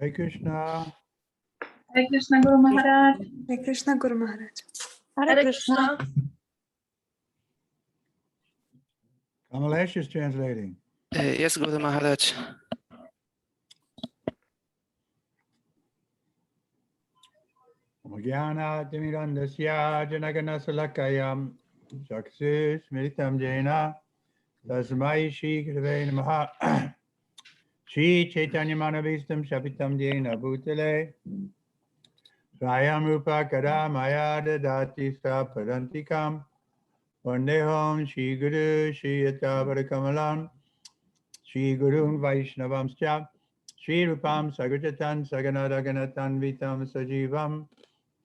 Hare Krishna. Hare Krishna Guru Maharaj. Hare Krishna Guru Maharaj. Hare Krishna. Kamalesh is translating. Yes, Guru Maharaj. Magyana Timirandasya Janagana Salakayam Shaksis Militam Jaina Tasmai Shri Krave Namaha Shri Chaitanya Manavistam Shapitam Jaina Bhutale Swayam Rupa Kada Maya Dadati Sa Parantikam Vandeham Shri Guru Shri Yata Varakamalam Shri Gurun Vaishnavamscha Shri Rupam Sagrajatan Saganadaganatan Vitam Sajivam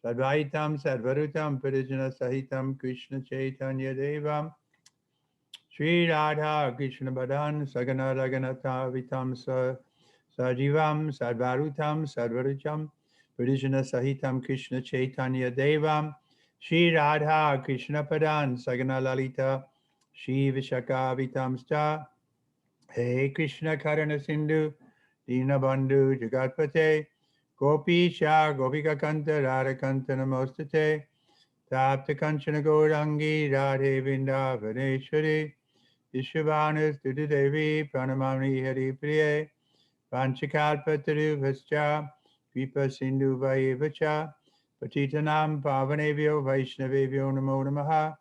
Sadvaitam Sadvarutam Parijana Sahitam Krishna Chaitanya Devam Sri Radha Krishna Badan Sagana Raganata Vitam Sajivam Sadvarutam Sadvarutam Parijana Sahitam Krishna Chaitanya Devam Sri Radha Krishna Padan Sagana Lalita Shri Vishaka Vitam Sta Hey Krishna Karana Sindhu Dinabandhu Jagatpate Gopisha Gopika Kanta Radha Kanta Namostate Tapta Kanchana Gaurangi Radhe Vrindavaneshwari Vishwavanas Devi Pranamani Hari Priye Panchakalpataru Vascha Vipa Sindhu Vayevacha Patitanam Pavanevyo Vaishnavevyo Namo Namaha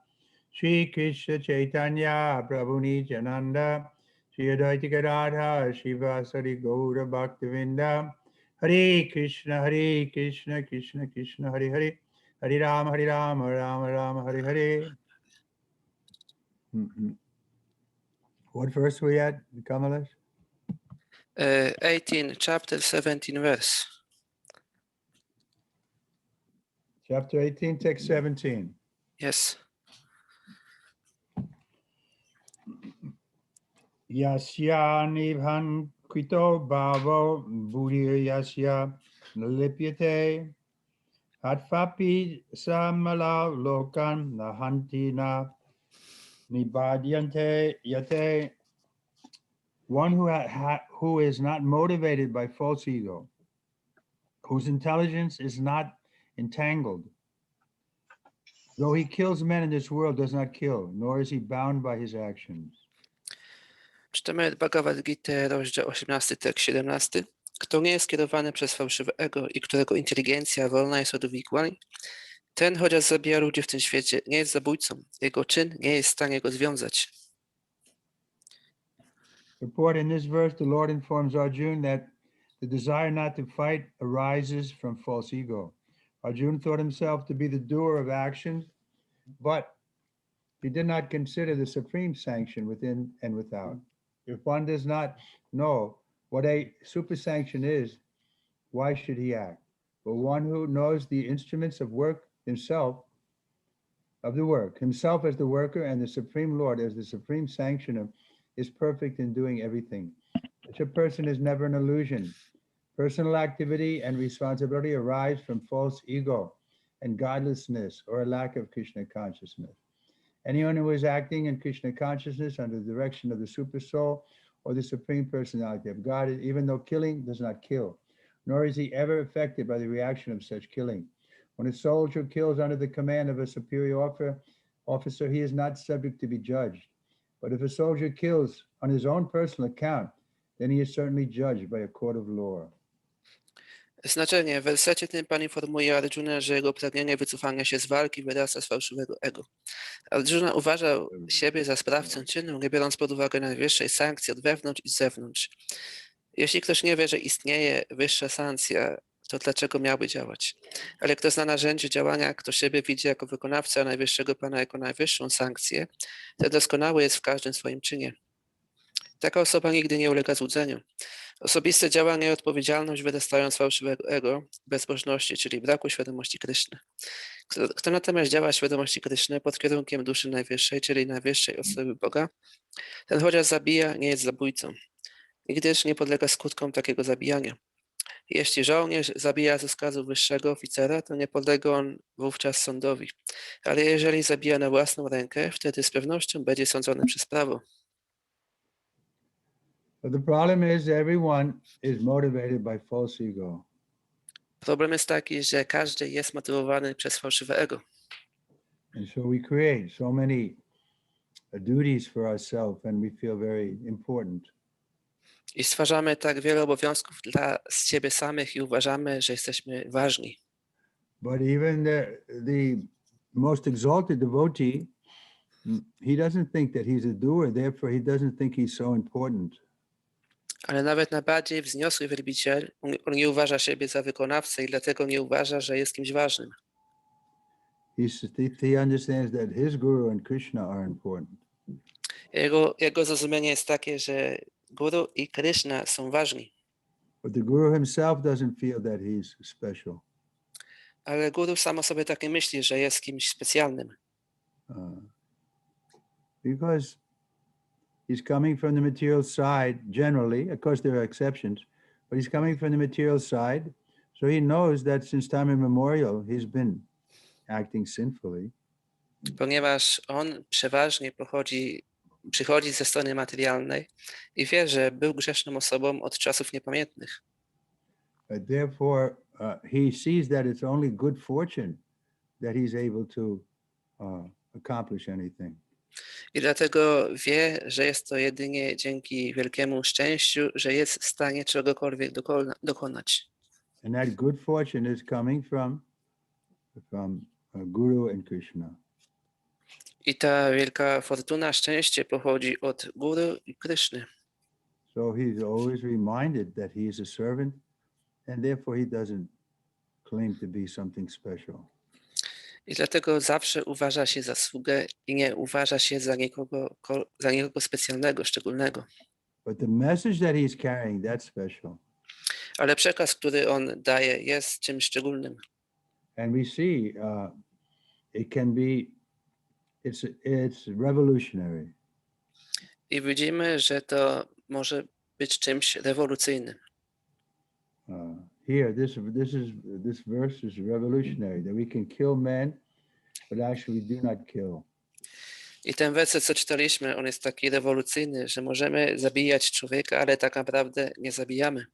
Shri Krishna Chaitanya Prabhu Nityananda Shri Advaita Radha Shivasari Gaura Bhaktivinda Hare Krishna, Krishna Krishna, Hare Hare, Hare Rama, Rama Rama, Hare Hare. What verse were we at, Kamalesh? 18, chapter 17 verse. Chapter 18, text 17. Yes. Yasya nibhan krito bhavo buddhi yasya nalipyate hatvapi samala lokan nahanti na nibadyante yate. One who is not motivated by false ego, whose intelligence is not entangled. Though he kills men in this world, does not kill, nor is he bound by his actions. Czytamy Bhagavat Gita, rozdział 18, tekst 17. Kto nie jest kierowany przez fałszywe ego i którego inteligencja wolna jest od uwikłań, ten, chociaż zabija ludzi w tym świecie, nie jest zabójcą. Jego czyn nie jest w stanie go związać. Report in this verse, the Lord informs Arjuna that the desire not to fight arises from false ego. Arjuna thought himself to be the doer of actions, but he did not consider the supreme sanction within and without. If one does not know what a super sanction is, why should he act? But one who knows the instruments of work himself, himself as the worker and the Supreme Lord as the supreme sanctioner, is perfect in doing everything. Such a person is never an illusion. Personal activity and responsibility arise from false ego and godlessness or a lack of Krishna consciousness. Anyone who is acting in Krishna consciousness under the direction of the Super Soul or the Supreme Personality of God, even though killing does not kill, nor is he ever affected by the reaction of such killing. When a soldier kills under the command of a superior officer, he is not subject to be judged. But if a soldier kills on his own personal account, then he is certainly judged by a court of law. Znaczenie. W wersecie tym Pan informuje Arjuna, że jego pragnienie wycofania się z walki wyrasta z fałszywego ego. Arjuna uważał siebie za sprawcę czynu, nie biorąc pod uwagę najwyższej sankcji od wewnątrz i z zewnątrz. Jeśli ktoś nie wie, że istnieje wyższa sankcja, to dlaczego miałby działać? Ale kto zna narzędzie działania, kto siebie widzi jako wykonawcę, a najwyższego Pana jako najwyższą sankcję, ten doskonały jest w każdym swoim czynie. Taka osoba nigdy nie ulega złudzeniu. Osobiste działanie i odpowiedzialność wyrastają z fałszywego ego, bezbożności, czyli braku świadomości Kryszny. Kto natomiast działa świadomości Kryszny pod kierunkiem duszy najwyższej, czyli najwyższej osoby Boga, ten chociaż zabija, nie jest zabójcą, gdyż nie podlega skutkom takiego zabijania. Jeśli żołnierz zabija z rozkazu wyższego oficera, to nie podlega on wówczas sądowi, ale jeżeli zabija na własną rękę, wtedy z pewnością będzie sądzony przez prawo. But the problem is everyone is motivated by false ego. Problem jest taki, że każdy jest motywowany przez fałszywe ego. And so we create so many duties for ourselves and we feel very important. I stwarzamy tak wiele obowiązków dla siebie samych i uważamy, że jesteśmy ważni. But even the most exalted devotee, he doesn't think that he's a doer, therefore he doesn't think he's so important. Ale nawet najbardziej wzniosły wielbiciel, on nie uważa siebie za wykonawcę i dlatego nie uważa, że jest kimś ważnym. He understands that his guru and Krishna are important. Jego zrozumienie jest takie, że guru i Krishna są ważni. But the guru himself doesn't feel that he's special. Ale guru sam o sobie tak nie myśli, że jest kimś specjalnym. Because he's coming from the material side generally, of course there are exceptions, but he's coming from the material side, so he knows that since time immemorial he's been acting sinfully. Ponieważ on przeważnie przychodzi ze strony materialnej i wie, że był grzeszną osobą od czasów niepamiętnych. Therefore, he sees that it's only good fortune that he's able to accomplish anything. I dlatego wie, że jest to jedynie dzięki wielkiemu szczęściu, że jest w stanie czegokolwiek dokonać. And that good fortune is coming from Guru and Krishna. I ta wielka fortuna, szczęście pochodzi od Guru i Kryszny. So he's always reminded that he is a servant and therefore he doesn't claim to be something special. I dlatego zawsze uważa się za sługę i nie uważa się za nikogo specjalnego, szczególnego. But the message that he's carrying, that's special. Ale przekaz, który on daje, jest czymś szczególnym. And we see it can be, it's revolutionary. I widzimy, że to może być czymś rewolucyjnym. Here, this verse is revolutionary, that we can kill men, but actually we do not kill. I ten werset, co czytaliśmy, on jest taki rewolucyjny, że możemy zabijać człowieka, ale tak naprawdę nie zabijamy.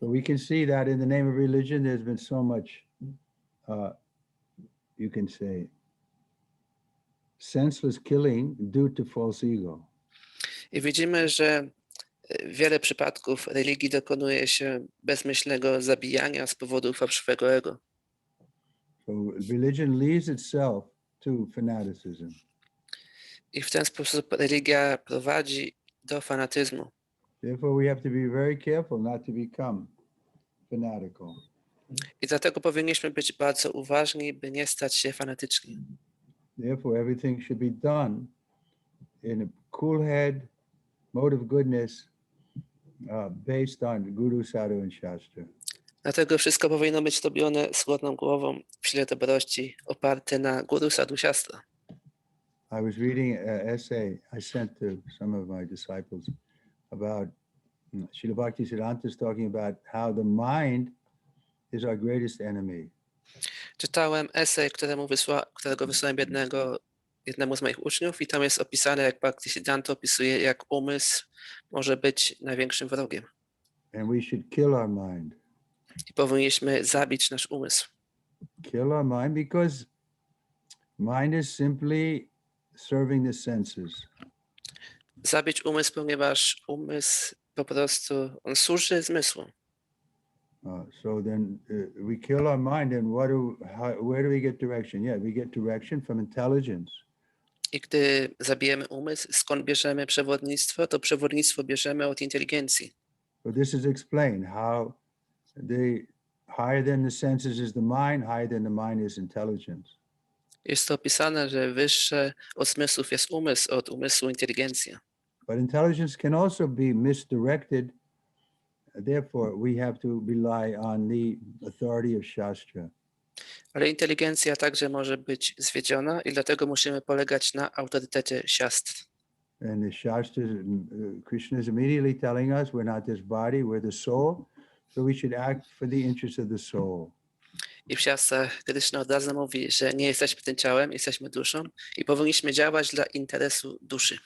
So we can see that in the name of religion, there's been so much, you can say, senseless killing due to false ego. I widzimy, że wiele przypadków religii dokonuje się bezmyślnego zabijania z powodu fałszywego ego. So religion leads itself to fanaticism. I w ten sposób religia prowadzi do fanatyzmu. Therefore, we have to be very careful not to become fanatical. I dlatego powinniśmy być bardzo uważni, by nie stać się fanatyczni. Therefore, everything should be done in a cool head, mode of goodness, based on Guru, Sadhu and Shastra. Dlatego wszystko powinno być robione z chłodną głową, w sile dobrości, oparte na Guru, Sadhu, Shastra. I was reading an essay I sent to some of my disciples about Srila Bhaktisiddhanta is talking about how the mind is our greatest enemy. Czytałem esej, którego wysłałem jednemu z moich uczniów i tam jest opisane, jak Bhaktisiddhanta opisuje, jak umysł może być największym wrogiem. And we should kill our mind. I powinniśmy zabić nasz umysł. Kill our mind because mind is simply serving the senses. Zabić umysł, ponieważ umysł po prostu, on służy zmysłom. So then we kill our mind and where do we get direction? Yeah, we get direction from intelligence. I gdy zabijemy umysł, skąd bierzemy przewodnictwo? To przewodnictwo bierzemy od inteligencji. So this is explained how higher than the senses is the mind, higher than the mind is intelligence. Jest to opisane, że wyższe od zmysłów jest umysł, od umysłu inteligencja. But intelligence can also be misdirected. Therefore, we have to rely on the authority of Shastra. Ale inteligencja także może być zwiedziona i dlatego musimy polegać na autorytecie siastr. And the Shastras, Krishna is immediately telling us we're not this body, we're the soul. So we should act for the interest of the soul. I w siastrach Krishna od razu mówi, że nie jesteśmy tym ciałem, jesteśmy duszą i powinniśmy działać dla interesu duszy.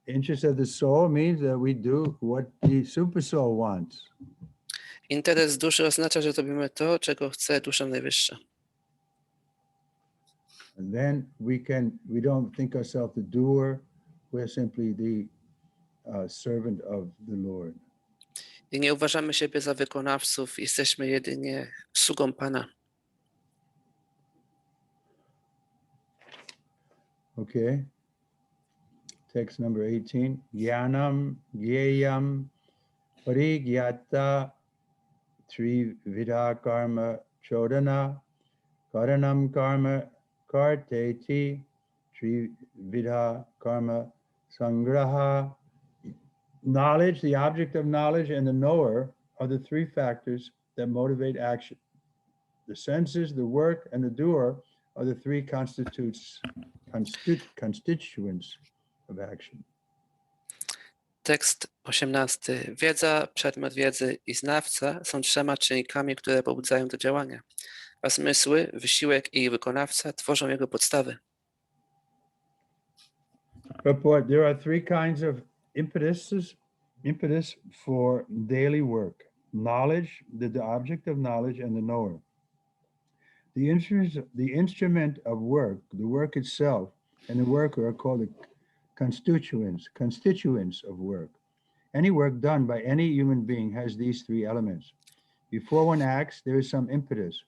Interest of the soul means that we do what the super soul wants. Interes duszy oznacza, że robimy to, czego chce dusza najwyższa. And then we don't think ourselves the doer, we're simply the servant of the Lord. I nie uważamy siebie za wykonawców, jesteśmy jedynie sługą Pana. Okay. Text number 18. Gyanam gyayam parigyata trividha karma chodana karanam karma karteti trividha karma sangraha. Knowledge, the object of knowledge, and the knower are the three factors that motivate action. The senses, the work, and the doer are the three constituents of action. Tekst 18. Wiedza, przedmiot wiedzy i znawca są trzema czynnikami, które pobudzają do działania, a zmysły, wysiłek i ich wykonawca tworzą jego podstawy. Purport, there are three kinds of impetus for daily work: knowledge, the object of knowledge, and the knower. The instrument of work, the work itself, and the worker are called the constituents of work. Any work done by any human being has these three elements. Before one acts, there is some impetus,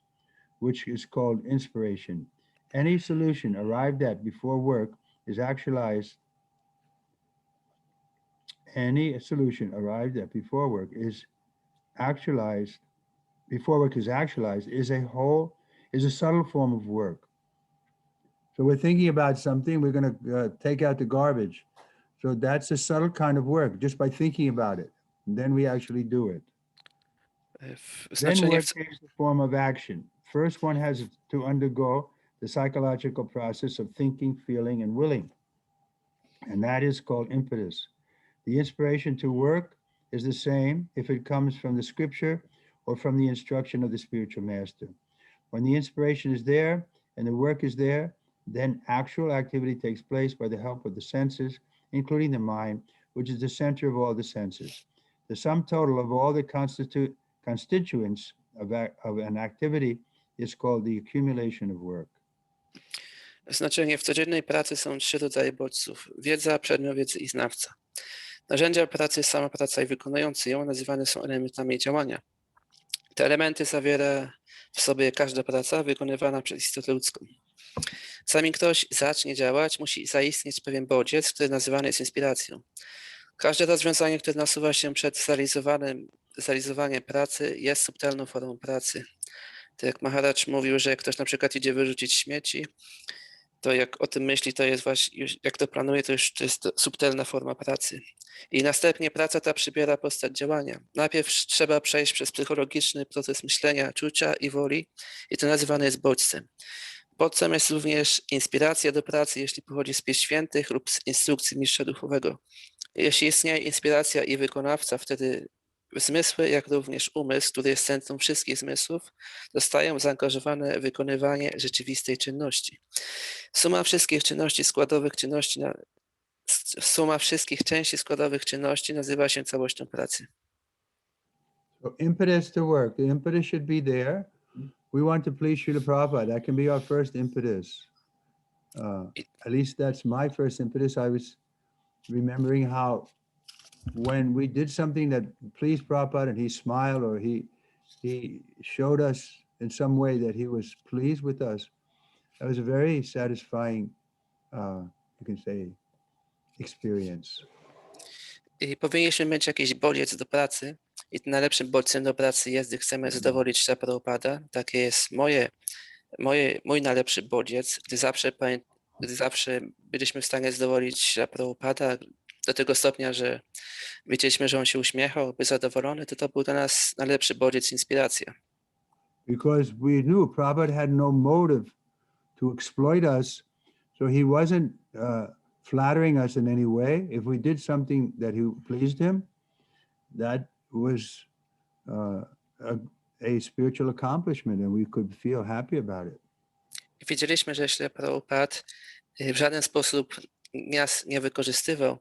which is called inspiration. Any solution arrived at before work is actualized. Any solution arrived at before work is actualized is a subtle form of work. So we're thinking about something, we're going to take out the garbage. So that's a subtle kind of work, just by thinking about it. And then we actually do it. Then work takes the form of action. First, one has to undergo the psychological process of thinking, feeling, and willing. And that is called impetus. The inspiration to work is the same if it comes from the scripture or from the instruction of the spiritual master. When the inspiration is there and the work is there, then actual activity takes place by the help of the senses, including the mind, which is the center of all the senses. The sum total of all the constituents of an activity is called the accumulation of work. Znaczenie w codziennej pracy są trzy rodzaje bodźców: wiedza, przedmiot wiedzy i znawca. Narzędzia pracy, sama praca i wykonujący ją nazywane są elementami działania. Te elementy zawiera w sobie każda praca wykonywana przez istotę ludzką. Zanim ktoś zacznie działać, musi zaistnieć pewien bodziec, który nazywany jest inspiracją. Każde rozwiązanie, które nasuwa się przed zrealizowaniem pracy, jest subtelną formą pracy. Tak jak Maharaj mówił, że jak ktoś na przykład idzie wyrzucić śmieci, to jak o tym myśli, to jest właśnie, jak to planuje, to już to jest subtelna forma pracy. I następnie praca ta przybiera postać działania. Najpierw trzeba przejść przez psychologiczny proces myślenia, czucia i woli i to nazywane jest bodźcem. Bodźcem jest również inspiracja do pracy, jeśli pochodzi z pism świętych lub z instrukcji mistrza duchowego. Jeśli istnieje inspiracja i wykonawca, wtedy zmysły, jak również umysł, który jest centrum wszystkich zmysłów, zostają zaangażowane w wykonywanie rzeczywistej czynności. Suma wszystkich części składowych czynności nazywa się całością pracy. So impetus to work. The impetus should be there. We want to please Srila Prabhupada. That can be our first impetus. At least that's my first impetus. I was remembering how when we did something that pleased Prabhupada and he smiled or he showed us in some way that he was pleased with us, that was a very satisfying, you can say, experience. I powinniśmy mieć jakiś bodziec do pracy i najlepszym bodźcem do pracy jest, gdy chcemy zadowolić Śrila Prabhupada. Takie jest mój najlepszy bodziec, gdy zawsze byliśmy w stanie zadowolić Śrila Prabhupada do tego stopnia, że wiedzieliśmy, że on się uśmiechał, był zadowolony, to był dla nas najlepszy bodziec, inspiracja. Because we knew Prabhupada had no motive to exploit us, so he wasn't flattering us in any way. If we did something that pleased him, that was a spiritual accomplishment and we could feel happy about it. I wiedzieliśmy, że Śrila Prabhupada w żaden sposób nas nie wykorzystywał.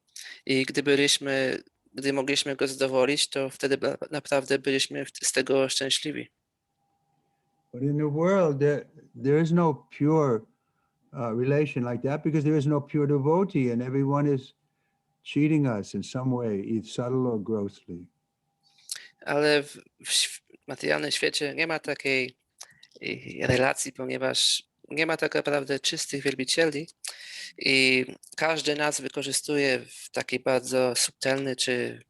I gdy mogliśmy go zadowolić, to wtedy naprawdę byliśmy z tego szczęśliwi. But in the world, there is no pure relation like that because there is no pure devotee and everyone is cheating us in some way, either subtle or grossly. Ale w materialnym świecie nie ma takiej relacji, ponieważ nie ma tak naprawdę czystych wielbicieli i każdy nas wykorzystuje w taki bardzo subtelny czy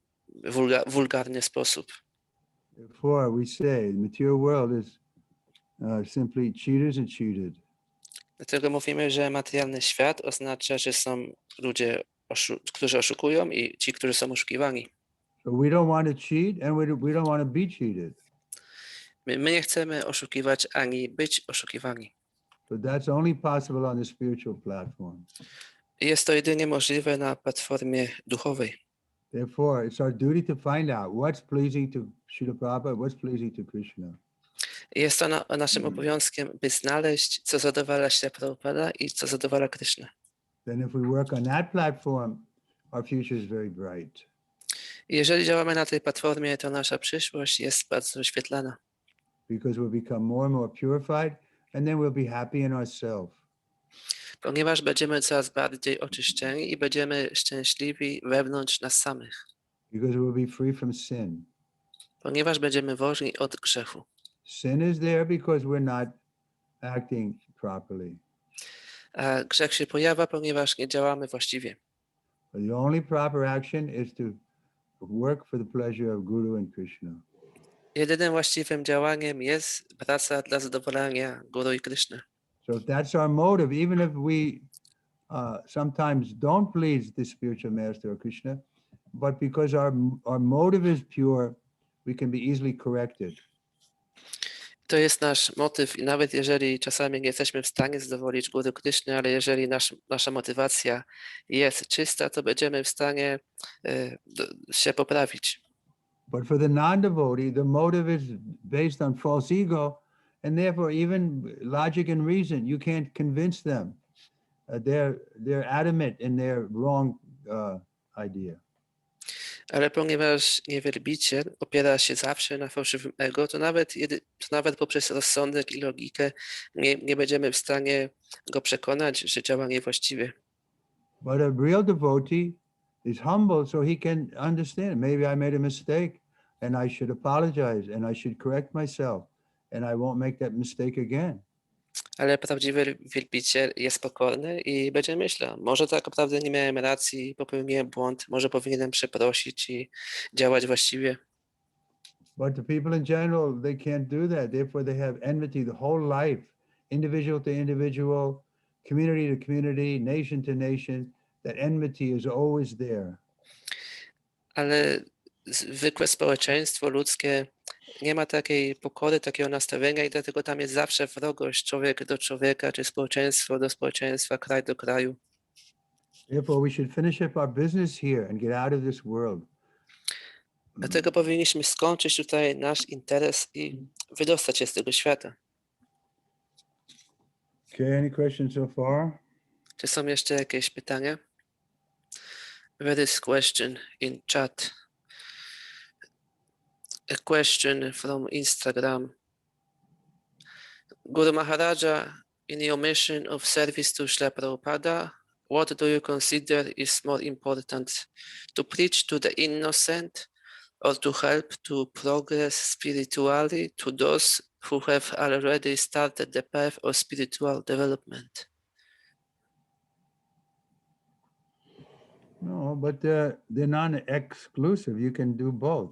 wulgarny sposób. Therefore, we say the material world is simply cheaters and cheated. Dlatego mówimy, że materialny świat oznacza, że są ludzie, którzy oszukują i ci, którzy są oszukiwani. So we don't want to cheat and we don't want to be cheated. My nie chcemy oszukiwać ani być oszukiwani. But that's only possible on the spiritual platform. Jest to jedynie możliwe na platformie duchowej. Therefore, it's our duty to find out what's pleasing to Srila Prabhupada, what's pleasing to Krishna. Jest to naszym obowiązkiem, by znaleźć, co zadowala się Prabhupada i co zadowala Krishna. Then if we work on that platform, our future is very bright. Jeżeli działamy na tej platformie, to nasza przyszłość jest bardzo świetlana. Because we'll become more and more purified and then we'll be happy in ourselves. Ponieważ będziemy coraz bardziej oczyszczeni i będziemy szczęśliwi wewnątrz nas samych. Because we'll be free from sin. Ponieważ będziemy wolni od grzechu. Sin is there because we're not acting properly. A grzech się pojawia, ponieważ nie działamy właściwie. But the only proper action is to work for the pleasure of Guru and Krishna. Jedynym właściwym działaniem jest praca dla zadowolenia Guru i Krishny. So if that's our motive, even if we sometimes don't please the spiritual master or Krishna, but because our motive is pure, we can be easily corrected. To jest nasz motyw i nawet jeżeli czasami nie jesteśmy w stanie zadowolić Guru Krishny, ale jeżeli nasza motywacja jest czysta, to będziemy w stanie się poprawić. But for the non-devotee, the motive is based on false ego, and therefore even logic and reason, you can't convince them. They're adamant in their wrong idea. Ale ponieważ niewielbiciel opiera się zawsze na fałszywym ego, to nawet poprzez rozsądek i logikę nie będziemy w stanie go przekonać, że działa niewłaściwie. But a real devotee is humble so he can understand. Maybe I made a mistake and I should apologize and I should correct myself and I won't make that mistake again. Ale prawdziwy wielbiciel jest pokorny i będzie myślał, może tak naprawdę nie miałem racji, popełniłem błąd, może powinienem przeprosić i działać właściwie. But the people in general, they can't do that. Therefore they have enmity the whole life, individual to individual, community to community, nation to nation. That enmity is always there. Ale zwykłe społeczeństwo ludzkie nie ma takiej pokory, takiego nastawienia i dlatego tam jest zawsze wrogość człowiek do człowieka, czy społeczeństwo do społeczeństwa, kraj do kraju. Therefore we should finish up our business here and get out of this world. Dlatego powinniśmy skończyć tutaj nasz interes i wydostać się z tego świata. Okay, any questions so far? Czy są jeszcze jakieś pytania? There is question in chat. A question from Instagram. Guru Maharaja, in your mission of service to Srila Prabhupada, what do you consider is more important, to preach to the innocent or to help to progress spiritually to those who have already started the path of spiritual development? No, but they're non-exclusive. You can do both.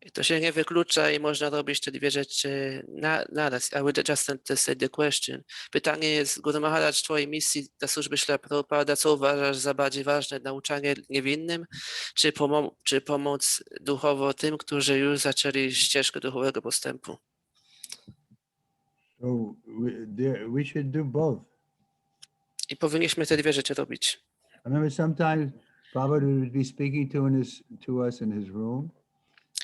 I to się nie wyklucza i można robić te dwie rzeczy naraz. I would just say the question. Pytanie jest, Guru Maharaj, w twojej misji dla służby Srila Prabhupada, co uważasz za bardziej ważne? Nauczanie niewinnym, czy pomoc duchowo tym, którzy już zaczęli ścieżkę duchowego postępu? So we should do both. I powinniśmy te dwie rzeczy robić. I remember sometimes Prabhupada would be speaking to us in his room,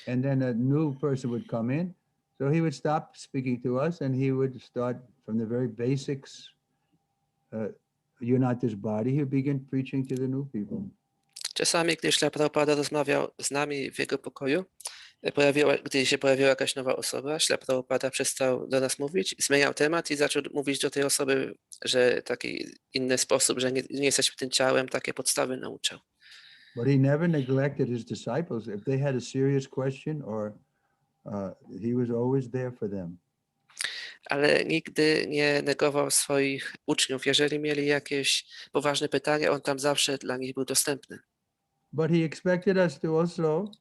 and then a new person would come in. So he would stop speaking to us and he would start from the very basics. You're not this body. He would begin preaching to the new people. Czasami, gdy Śrila Prabhupada rozmawiał z nami w jego pokoju, gdy się pojawiła jakaś nowa osoba, Śrila Prabhupada przestał do nas mówić, zmieniał temat i zaczął mówić do tej osoby, że taki inny sposób, że nie jesteśmy tym ciałem, takie podstawy nauczał. But he never neglected his disciples. If they had a serious question or he was always there for them. Ale nigdy nie negował swoich uczniów. Jeżeli mieli jakieś poważne pytania, on tam zawsze dla nich był dostępny. But he expected us to also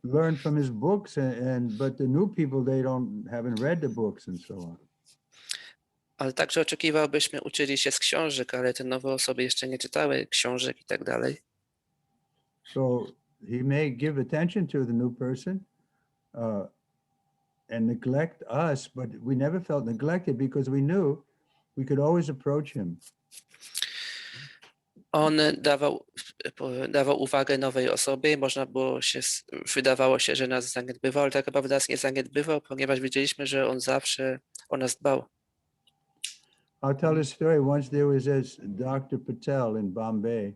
learn from his books, but the new people, they haven't read the books and so on. Ale także oczekiwał, byśmy uczyli się z książek, ale te nowe osoby jeszcze nie czytały książek i tak dalej. So he may give attention to the new person and neglect us, but we never felt neglected because we knew we could always approach him. On dawał uwagę nowej osobie, wydawało się, że nas zaniedbywał, ale tak naprawdę nas nie zaniedbywał, ponieważ wiedzieliśmy, że on zawsze o nas dbał. I'll tell a story. Once there was this Dr. Patel in Bombay.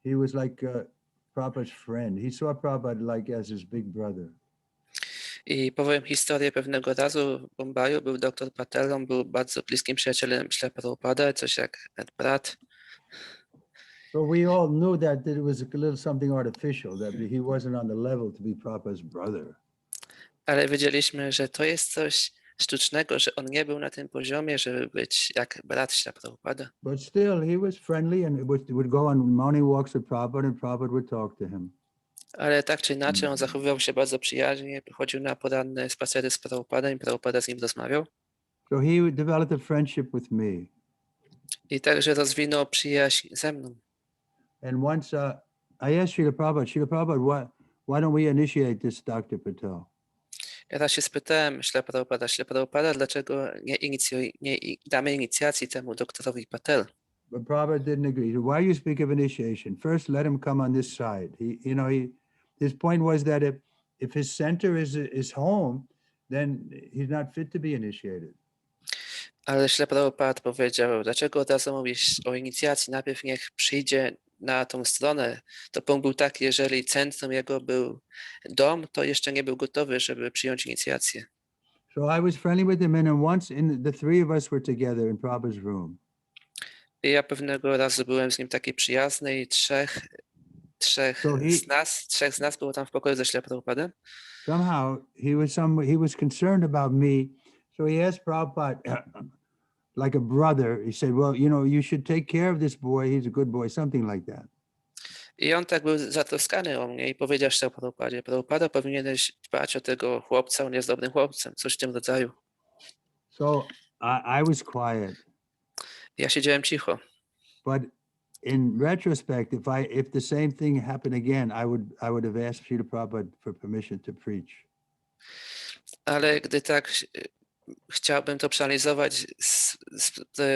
He was like Prabhupada's friend. He saw Prabhupada like as his big brother. I powiem historię pewnego razu w Bombaju. Był dr Patel, on był bardzo bliskim przyjacielem Śrila Prabhupada, coś jak brat. So we all knew that it was a little something artificial, that he wasn't on the level to be Prabhupada's brother. Ale wiedzieliśmy, że to jest coś sztucznego, że on nie był na tym poziomie, żeby być jak brat Śrila Prabhupada. But still, he was friendly and would go on morning walks with Prabhupada and Prabhupada would talk to him. Ale tak czy inaczej on zachowywał się bardzo przyjaźnie, chodził na poranne spacery z Prabhupada i Prabhupada z nim rozmawiał. So he developed a friendship with me. I także rozwinął przyjaźń ze mną. And once I asked Srila Prabhupada, why don't we initiate this Dr. Patel? Ja raz się spytałem Śrila Prabhupada, dlaczego nie damy inicjacji temu doktorowi Patel? But Prabhupada didn't agree. He said, why you speak of initiation? First, let him come on this side. His point was that if his center is home, then he's not fit to be initiated. Ale Śrila Prabhupada powiedział, dlaczego od razu mówisz o inicjacji? Najpierw niech przyjdzie na tą stronę. To punkt był taki, jeżeli centrum jego był dom, to jeszcze nie był gotowy, żeby przyjąć inicjację. So I was friendly with him, and then once the three of us were together in Prabhupada's room. I ja pewnego razu byłem z nim taki przyjazny i trzech z nas było tam w pokoju ze Śrila Prabhupadem. Somehow he was concerned about me, so he asked Prabhupada, like a brother, he said, well, you should take care of this boy, he's a good boy, something like that. I on tak był zatroskany o mnie i powiedział Śrila Prabhupadzie, Prabhupada, powinieneś dbać o tego chłopca, on jest dobrym chłopcem, coś w tym rodzaju. So I was quiet. Ja siedziałem cicho. But in retrospect, if the same thing happened again, I would have asked Srila Prabhupada for permission to preach. Ale gdy tak chciałbym to przeanalizować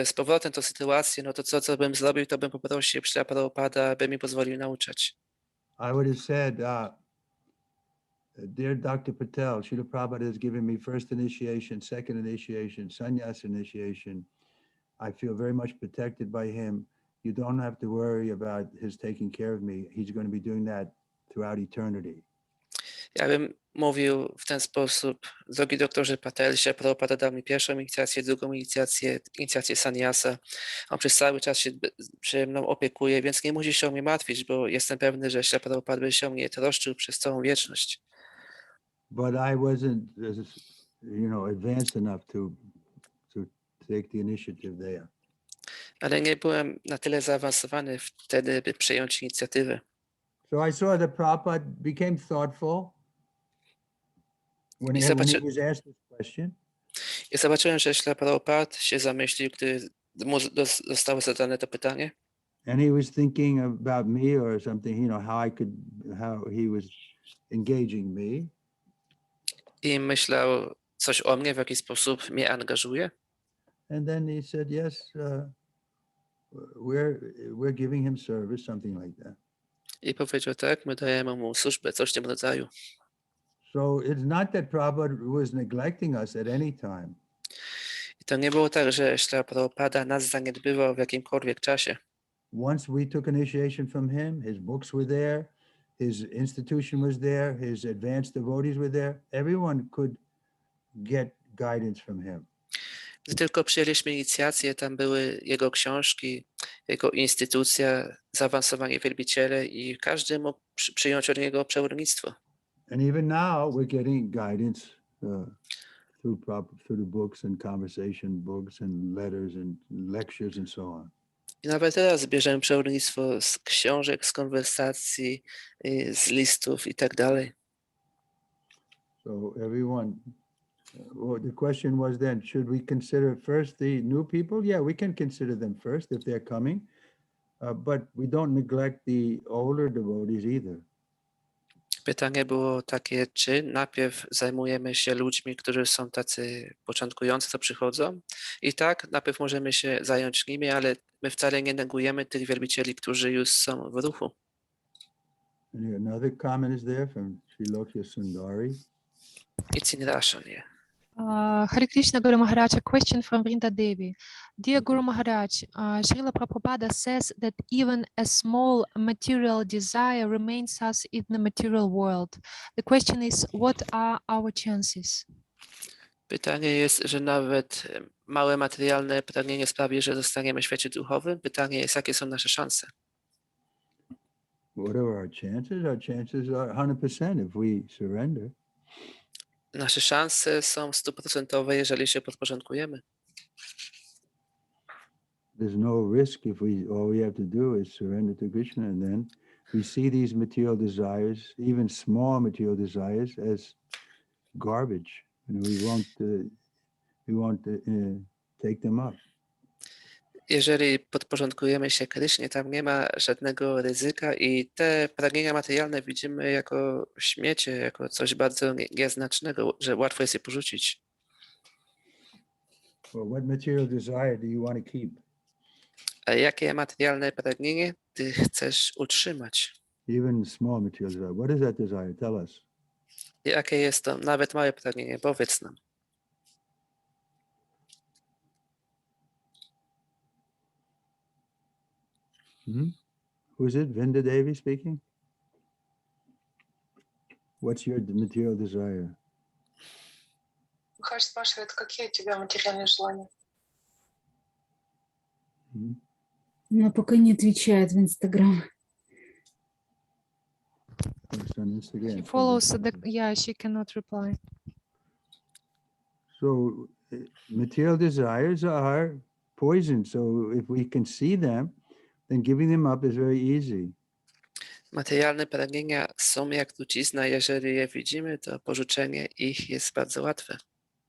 z powrotem tę sytuację, no to co bym zrobił, to bym poprosił Śrila Prabhupada, by mi pozwolił nauczać. I would have said, dear Dr. Patel, Srila Prabhupada has given me first initiation, second initiation, sannyas initiation. I feel very much protected by him. You don't have to worry about his taking care of me. He's going to be doing that throughout eternity. Ja bym mówił w ten sposób, drogi doktorze Patel, Śrila Prabhupada dał mi pierwszą inicjację, drugą inicjację sannyasa. On przez cały czas się mną opiekuje, więc nie musi się o mnie martwić, bo jestem pewny, że Śrila Prabhupada by się o mnie troszczył przez całą wieczność. But I wasn't, advanced enough to take the initiative there. Ale nie byłem na tyle zaawansowany wtedy, by przejąć inicjatywę. So I saw that Prabhupada became thoughtful when he was asked this question. I zobaczyłem, że Śrila Prabhupada się zamyślił, gdy mu zostało zadane to pytanie. And he was thinking about me or something, how he was engaging me. I myślał coś o mnie, w jaki sposób mnie angażuje. And then he said, yes, we're giving him service, something like that. I powiedział tak, my dajemy mu służbę, coś w tym rodzaju. So it's not that Prabhupada was neglecting us at any time. I to nie było tak, że Śrila Prabhupada nas zaniedbywał w jakimkolwiek czasie. once we took initiation from him, his books were there, his institution was there, his advanced devotees were there. Everyone could get guidance from him. Gdy tylko przyjęliśmy inicjację, tam były jego książki, jego instytucja, zaawansowani wielbiciele i każdy mógł przyjąć od niego przewodnictwo. And even now we're getting guidance through the books and conversation books and letters and lectures and so on. I nawet teraz bierzemy przewodnictwo z książek, z konwersacji, z listów i tak dalej. So everyone, the question was then, should we consider first the new people? Yeah, we can consider them first if they're coming, but we don't neglect the older devotees either. Pytanie było takie, czy najpierw zajmujemy się ludźmi, którzy są tacy początkujący, co przychodzą. I tak, najpierw możemy się zająć nimi, ale my wcale nie negujemy tych wielbicieli, którzy już są w ruchu. Another comment is there from Srilokya Sundari. It's in Russian, yeah. Hare Krishna Guru Maharaj, a question from Vrinda Devi. Dear Guru Maharaj, Srila Prabhupada says that even a small material desire remains us in the material world. The question is, what are our chances? Pytanie jest, że nawet małe materialne pragnienie sprawi, że zostaniemy w świecie duchowym. Pytanie jest, jakie są nasze szanse? What are our chances? Our chances are 100% if we surrender. Nasze szanse są 100%, jeżeli się podporządkujemy. There's no risk if all we have to do is surrender to Krishna, and then we see these material desires, even small material desires, as garbage, and we won't take them up. Jeżeli podporządkujemy się Krysznie, tam nie ma żadnego ryzyka i te pragnienia materialne widzimy jako śmiecie, jako coś bardzo nieznacznego, że łatwo jest je porzucić. Well, what material desire do you want to keep? A jakie materialne pragnienie ty chcesz utrzymać? Even small material desire. What is that desire? Tell us. Jakie jest to nawet małe pragnienie? Powiedz nam. Who is it? Vinda Devi speaking? What's your material desire? Махаш спрашивает, какие у тебя материальные желания? Она пока не отвечает в Инстаграм. It's on Instagram. She follows the, yeah, she cannot reply. So material desires are poison. So if we can see them, then giving them up is very easy. Materialne pragnienia są jak trucizna. Jeżeli je widzimy, to porzucenie ich jest bardzo łatwe.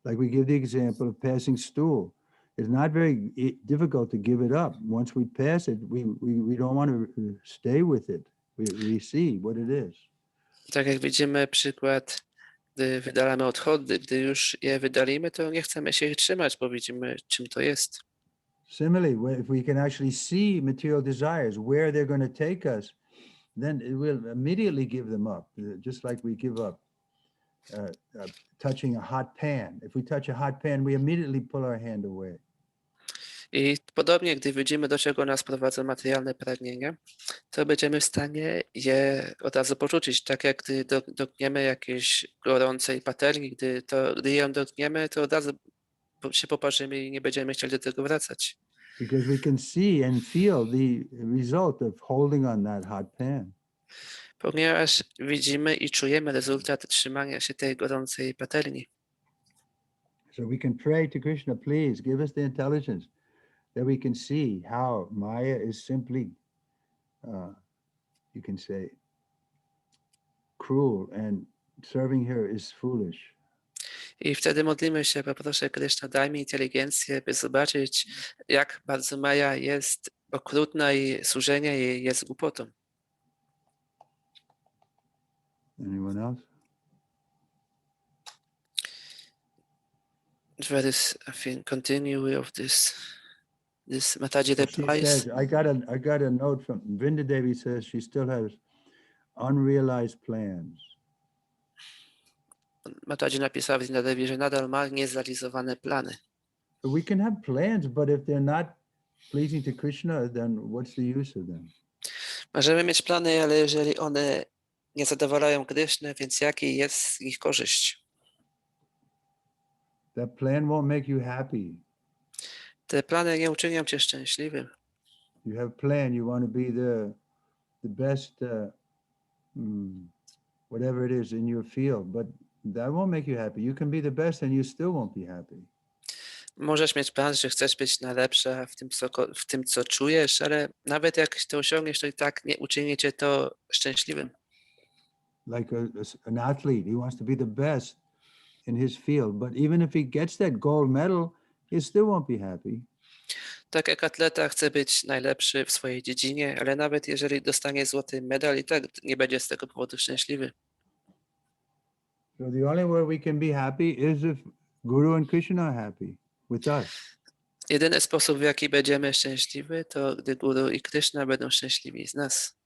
Like we give the example of passing stool. It's not very difficult to give it up. Once we pass it, we don't want to stay with it. We see what it is. Tak jak widzimy przykład, gdy wydalamy odchody, gdy już je wydalimy, to nie chcemy się ich trzymać, bo widzimy, czym to jest. Similarly, if we can actually see material desires, where they're going to take us, then we'll immediately give them up, just like we give up touching a hot pan. If we touch a hot pan, we immediately pull our hand away. I podobnie, gdy widzimy, do czego nas prowadzą materialne pragnienia, to będziemy w stanie je od razu porzucić. Tak jak gdy dotkniemy jakiejś gorącej patelni, gdy ją dotkniemy, to od razu się poparzymy i nie będziemy chcieli do tego wracać. Because we can see and feel the result of holding on that hot pan. Ponieważ widzimy i czujemy rezultat trzymania się tej gorącej patelni. So we can pray to Krishna, please give us the intelligence that we can see how Maya is simply, you can say, cruel and serving her is foolish. I wtedy modlimy się, poproszę Kryszna, daj mi inteligencję, by zobaczyć, jak bardzo Maja jest okrutna i służenie jej jest głupotą. Anyone else? Let us, I think, continue of this Mataji She replies. says, I got a note from Vrinda Devi says she still has unrealized plans. Mataji napisała w Zindadevi, że nadal ma niezrealizowane plany. So we can have plans, but if they're not pleasing to Krishna, then what's the use of them? Możemy mieć plany, ale jeżeli one nie zadowalają Kryszny, więc jaki jest ich korzyść? That plan won't make you happy. Te plany nie uczynią cię szczęśliwym. You have a plan, you want to be the best, whatever it is in your field, but that won't make you happy. You can be the best and you still won't be happy. Możesz mieć plan, że chcesz być najlepsza w tym, co czujesz, ale nawet jak to osiągniesz, to i tak nie uczyni cię to szczęśliwym. Like an athlete, he wants to be the best in his field, but even if he gets that gold medal, he still won't be happy. Tak jak atleta chce być najlepszy w swojej dziedzinie, ale nawet jeżeli dostanie złoty medal, i tak nie będzie z tego powodu szczęśliwy. So the only way we can be happy is if Guru and Krishna are happy with us. Jedyny sposób, w jaki będziemy szczęśliwi, to gdy Guru i Krishna będą szczęśliwi z nas.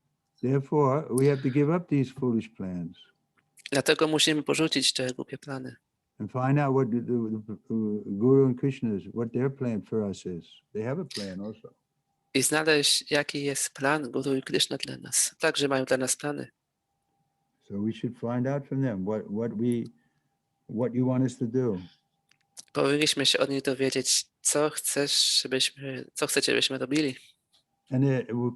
Therefore, we have to give up these foolish plans Dlatego musimy porzucić te głupie plany and find out what the Guru and Krishna's, what their plan for us is. They have a plan also. i znaleźć, jaki jest plan Guru i Krishna dla nas. Także mają dla nas plany. So we should find out from them what you want us to do. Powinniśmy się od nich dowiedzieć, co chcecie, żebyśmy robili. And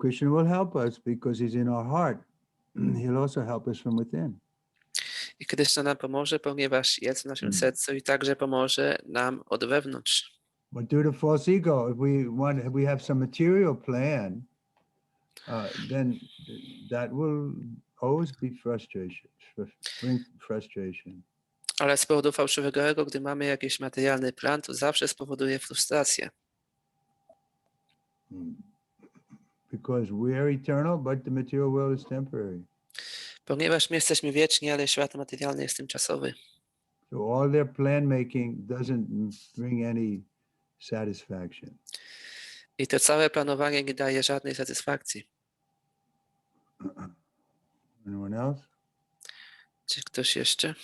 Krishna will help us because he's in our heart. He'll also help us from within. I Krishna nam pomoże, ponieważ jest w naszym sercu i także pomoże nam od wewnątrz. But due to false ego, if we have some material plan, then that will always be bring frustration. Ale z powodu fałszywego ego, gdy mamy jakiś materialny plan, to zawsze spowoduje frustrację. Because we are eternal, but the material world is temporary. Ponieważ my jesteśmy wieczni, ale świat materialny jest tymczasowy. So all their plan making doesn't bring any satisfaction. I to całe planowanie nie daje żadnej satysfakcji. Anyone else? Czy ktoś jeszcze?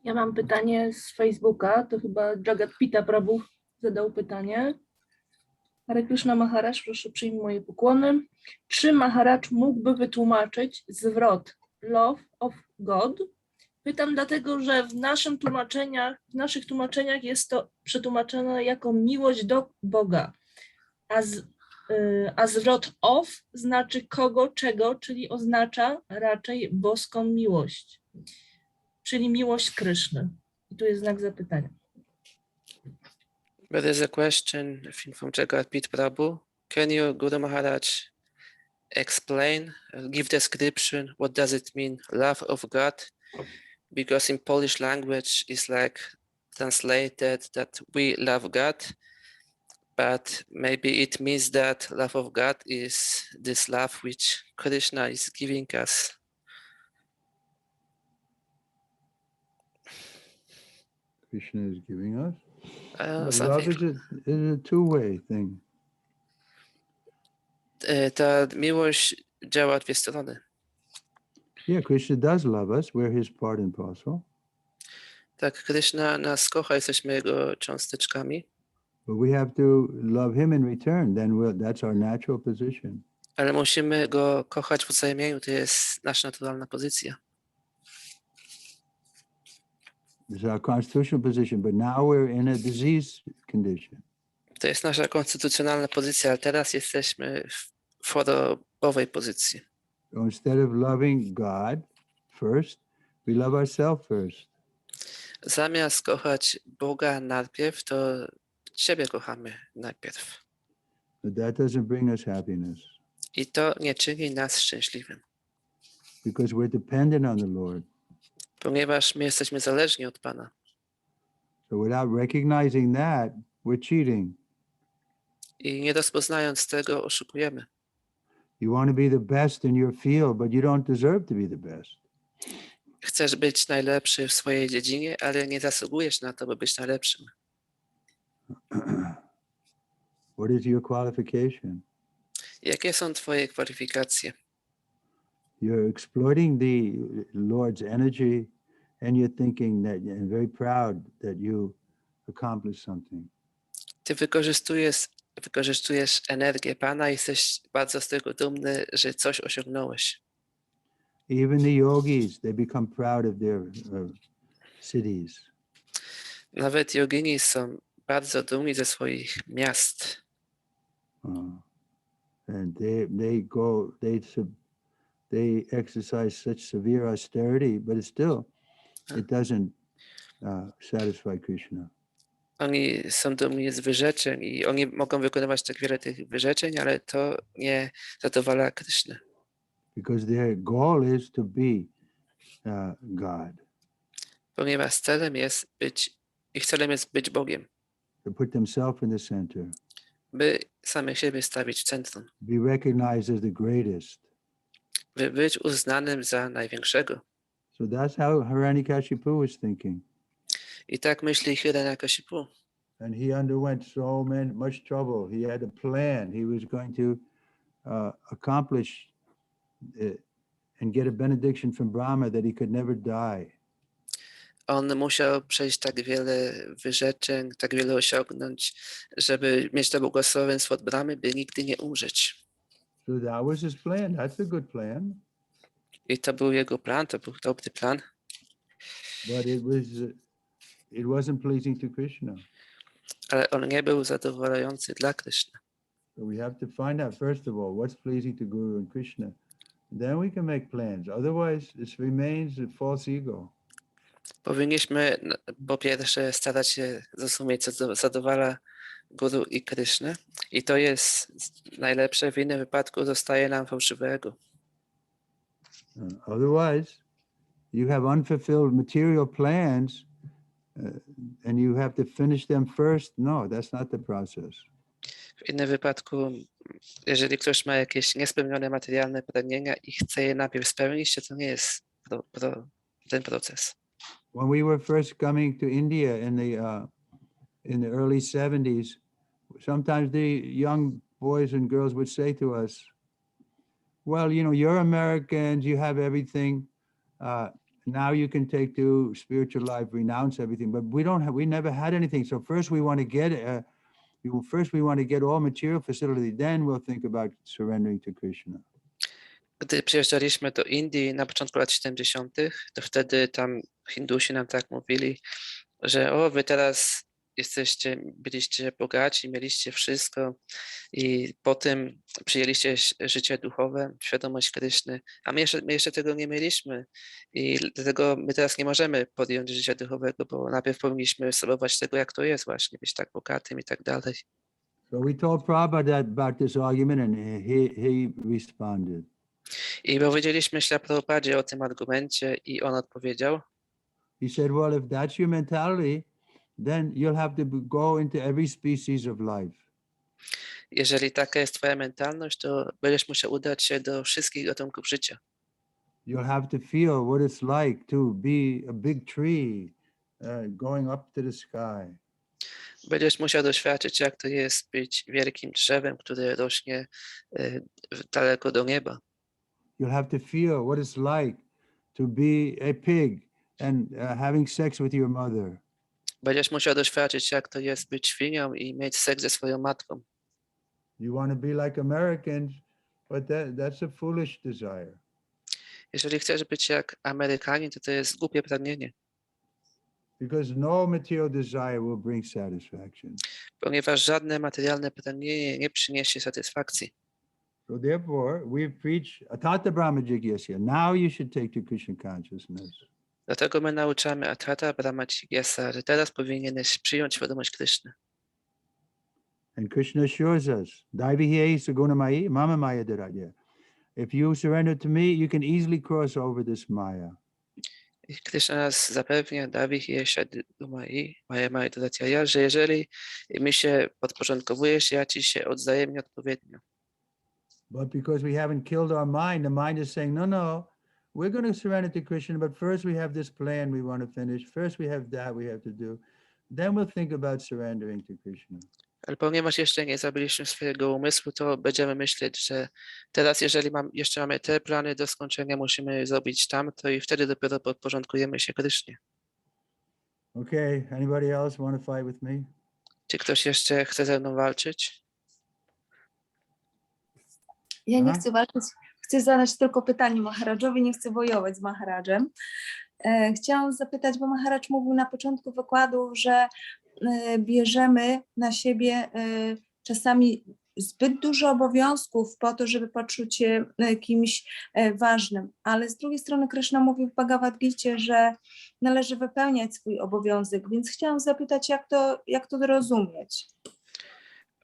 Ja mam pytanie z Facebooka, to chyba Jagat Pita Prabhu zadał pytanie. Hare Krishna Maharaj, proszę przyjmij moje pokłony. Czy Maharaj mógłby wytłumaczyć zwrot love of God? Pytam dlatego, że w naszych tłumaczeniach jest to przetłumaczone jako miłość do Boga, a zwrot of znaczy kogo, czego, czyli oznacza raczej boską miłość, czyli miłość Kryszny. I tu jest znak zapytania. There is a question from Jagat Pit Prabhu. Can you, Guru Maharaj, explain, give description, what does it mean, love of God? Because in Polish language is like translated that we love God, but maybe it means that love of God is this love which Krishna is giving us. Krishna is giving us. But Something. love is a two-way thing. Ta miłość działa w dwie strony. Yeah, Krishna does love us. We're his part and parcel. Tak, Krishna nas kocha, jesteśmy jego cząsteczkami, But we have to love him in return. Then that's our natural position. ale musimy go kochać w wzajemnieniu, to jest nasza naturalna pozycja. It's our constitutional position. But now we're in a disease condition. To jest nasza konstytucjonalna pozycja, ale teraz jesteśmy w chorobowej pozycji. So instead of loving God first, we love ourselves first. Zamiast kochać Boga najpierw, to siebie kochamy najpierw. But that doesn't bring us happiness I to nie czyni nas szczęśliwym, because we're dependent on the Lord. ponieważ my jesteśmy zależni od Pana. So without recognizing that, we're cheating. I nie rozpoznając tego, oszukujemy. You want to be the best in your field, but you don't deserve to be the best. Chcesz być najlepszy w swojej dziedzinie, ale nie zasługujesz na to, by być najlepszym. What is your qualification? Jakie są twoje kwalifikacje? You're exploiting the Lord's energy and you're thinking that you're very proud that you accomplished something. Ty wykorzystujesz wykorzystujesz energię Pana i jesteś bardzo z tego dumny, że coś osiągnąłeś. Even the yogis, they become proud of their cities. Nawet jogini są bardzo dumni ze swoich miast. And they exercise such severe austerity, but it doesn't satisfy Krishna. Oni są dumni z wyrzeczeń i oni mogą wykonywać tak wiele tych wyrzeczeń, ale to nie zadowala Krishna. Because their goal is to be God, Ponieważ ich celem jest być Bogiem, to put themselves in the center, by samych siebie stawić w centrum, be recognized as the greatest. by być uznanym za największego. So that's how Hiranyakashipu was thinking. I tak myśli Hiranyakashipu. And he underwent much trouble. He had a plan. He was going to accomplish and get a benediction from Brahma that he could never die. On musiał przejść tak wiele wyrzeczeń, tak wiele osiągnąć, żeby mieć to błogosławieństwo od Brahmy, by nigdy nie umrzeć. So that was his plan. That's a good plan. I to był jego plan, to był dobry plan. But it wasn't pleasing to Krishna. Ale on nie był zadowalający dla Kryszny. So we have to find out, first of all, what's pleasing to Guru and Krishna. Then we can make plans. Otherwise, it remains a false ego. Powinniśmy po pierwsze starać się zrozumieć, co zadowala Guru i Krysznę. I to jest najlepsze, w innym wypadku zostaje nam fałszywego. Otherwise, you have unfulfilled material plans and you have to finish them first. No, that's not the process. W innym wypadku, jeżeli ktoś ma jakieś niespełnione materialne pragnienia i chce je najpierw spełnić, to nie jest ten proces. When we were first coming to India in the early 70s, sometimes the young boys and girls would say to us, well, you're Americans, you have everything. Now you can take to spiritual life, renounce everything, but we never had anything. So first we want to get all material facility, then we'll think about surrendering to Krishna. Gdy przyjeżdżaliśmy do Indii na początku lat 70., to wtedy tam Hindusi nam tak mówili, że wy teraz byliście bogaci, mieliście wszystko i potem przyjęliście życie duchowe, świadomość Kryszny, a my jeszcze tego nie mieliśmy i dlatego my teraz nie możemy podjąć życia duchowego, bo najpierw powinniśmy spróbować tego, jak to jest właśnie, być tak bogatym i tak dalej. So we told Prabhupada about this argument and he responded. I powiedzieliśmy Śla Prabhupadzie o tym argumencie i on odpowiedział. He said, well, if that's your mentality, then you'll have to go into every species of life. Jeżeli taka jest twoja mentalność, to będziesz musiał udać się do wszystkich gatunków życia. You'll have to feel what it's like to be a big tree going up to the sky. Będziesz musiał doświadczyć, jak to jest być wielkim drzewem, które rośnie daleko do nieba. You'll have to feel what it's like to be a pig and having sex with your mother. Będziesz musiał doświadczyć, jak to jest być świnią i mieć seks ze swoją matką. You want to be like Americans, but that's a foolish desire. Jeżeli chcesz być jak Amerykanin, to jest głupie pragnienie. Because no material desire will bring satisfaction. Ponieważ żadne materialne pragnienie nie przyniesie satysfakcji. So therefore, we preach Atata Brahma Jigyasya. Now you should take to Krishna consciousness. Dlatego my nauczamy Atata Brahma Jigyasa, że teraz powinieneś przyjąć świadomość Kryszny. And Krishna assures us, Daivihi Sagunamai Mama Maya Dharaya. If you surrender to me, you can easily cross over this Maya. I Kryszna nas zapewnia, że jeżeli mi się podporządkowujesz, ja ci się odzajemnie odpowiednio. But because we haven't killed our mind, the mind is saying, no, we're going to surrender to Krishna, but first we have this plan we want to finish. First we have that we have to do. Then we'll think about surrendering to Krishna. Ale ponieważ jeszcze nie zabiliśmy swojego umysłu, to będziemy myśleć, że teraz, jeżeli jeszcze mamy te plany do skończenia, musimy zrobić tamto i wtedy dopiero podporządkujemy się Krysznie. Okay, anybody else want to fight with me? Czy ktoś jeszcze chce ze mną walczyć? Ja nie A? chcę walczyć, chcę zadać tylko pytanie Maharadżowi, nie chcę wojować z Maharadżem. Chciałam zapytać, bo Maharadż mówił na początku wykładu, że bierzemy na siebie czasami zbyt dużo obowiązków po to, żeby poczuć się kimś ważnym, ale z drugiej strony Kryszna mówił w Bhagavad Gicie, że należy wypełniać swój obowiązek, więc chciałam zapytać, jak to rozumieć.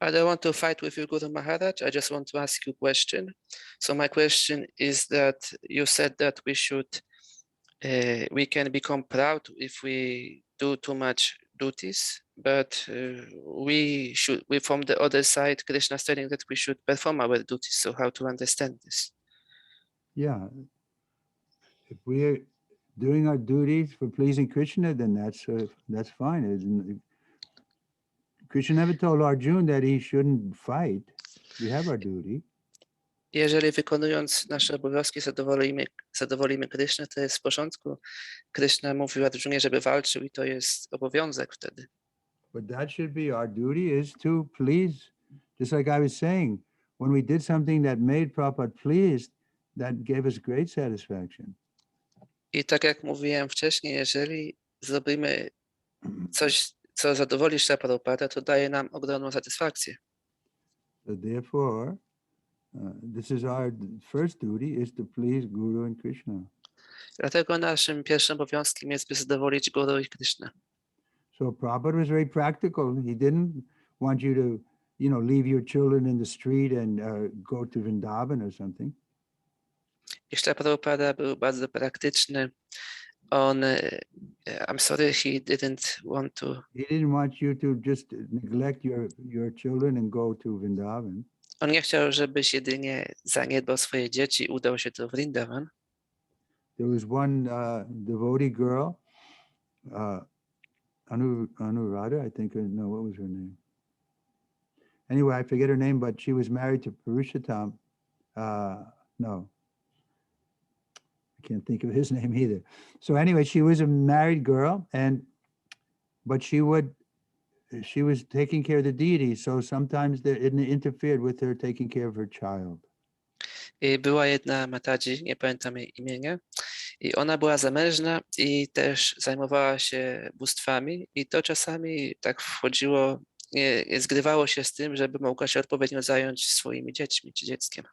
I don't want to fight with you, Guru Maharaj. I just want to ask you a question. So my question is that you said that we can become proud if we do too much duties, but from the other side, Krishna is telling that we should perform our duties. So how to understand this? Yeah. If we're doing our duties for pleasing Krishna, then that's fine. Krishna never told Arjuna that he shouldn't fight. We have our duty. Jeżeli wykonując nasze obowiązki zadowolimy Krysznę, to jest w porządku. Krishna mówił Arjunie, żeby walczył i to jest obowiązek wtedy. But that should be our duty, is to please. Just like I was saying, when we did something that made Prabhupada pleased, that gave us great satisfaction. I tak jak mówiłem wcześniej, jeżeli zrobimy coś, co zadowoli Śrila Prabhupada, to daje nam ogromną satysfakcję. So therefore, this is our first duty, is to please Guru and Krishna. Dlatego naszym pierwszym obowiązkiem jest, by zadowolić Guru i Krishnę. So Prabhupada was very practical. He didn't want you to, leave your children in the street and go to Vrindavan or something. I Śrila Prabhupada był bardzo praktyczny. I'm sorry, he didn't want to. He didn't want you to just neglect your children and go to Vrindavan. On nie chciał, żebyś jedynie zaniedbał swoje dzieci i udał się do Vrindavan. There was one devotee girl, Anuradha, I think. No, what was her name? Anyway, I forget her name, but she was married to Purushottam. No, I can't think of his name either. So anyway, she was a married girl, but she was taking care of the deity. So sometimes it interfered with her taking care of her child. I była jedna Mataji, nie pamiętam jej imienia, i ona była zamężna i też zajmowała się bóstwami i to czasami tak wchodziło, zgrywało się z tym, żeby mogła się odpowiednio zająć swoimi dziećmi czy dzieckiem.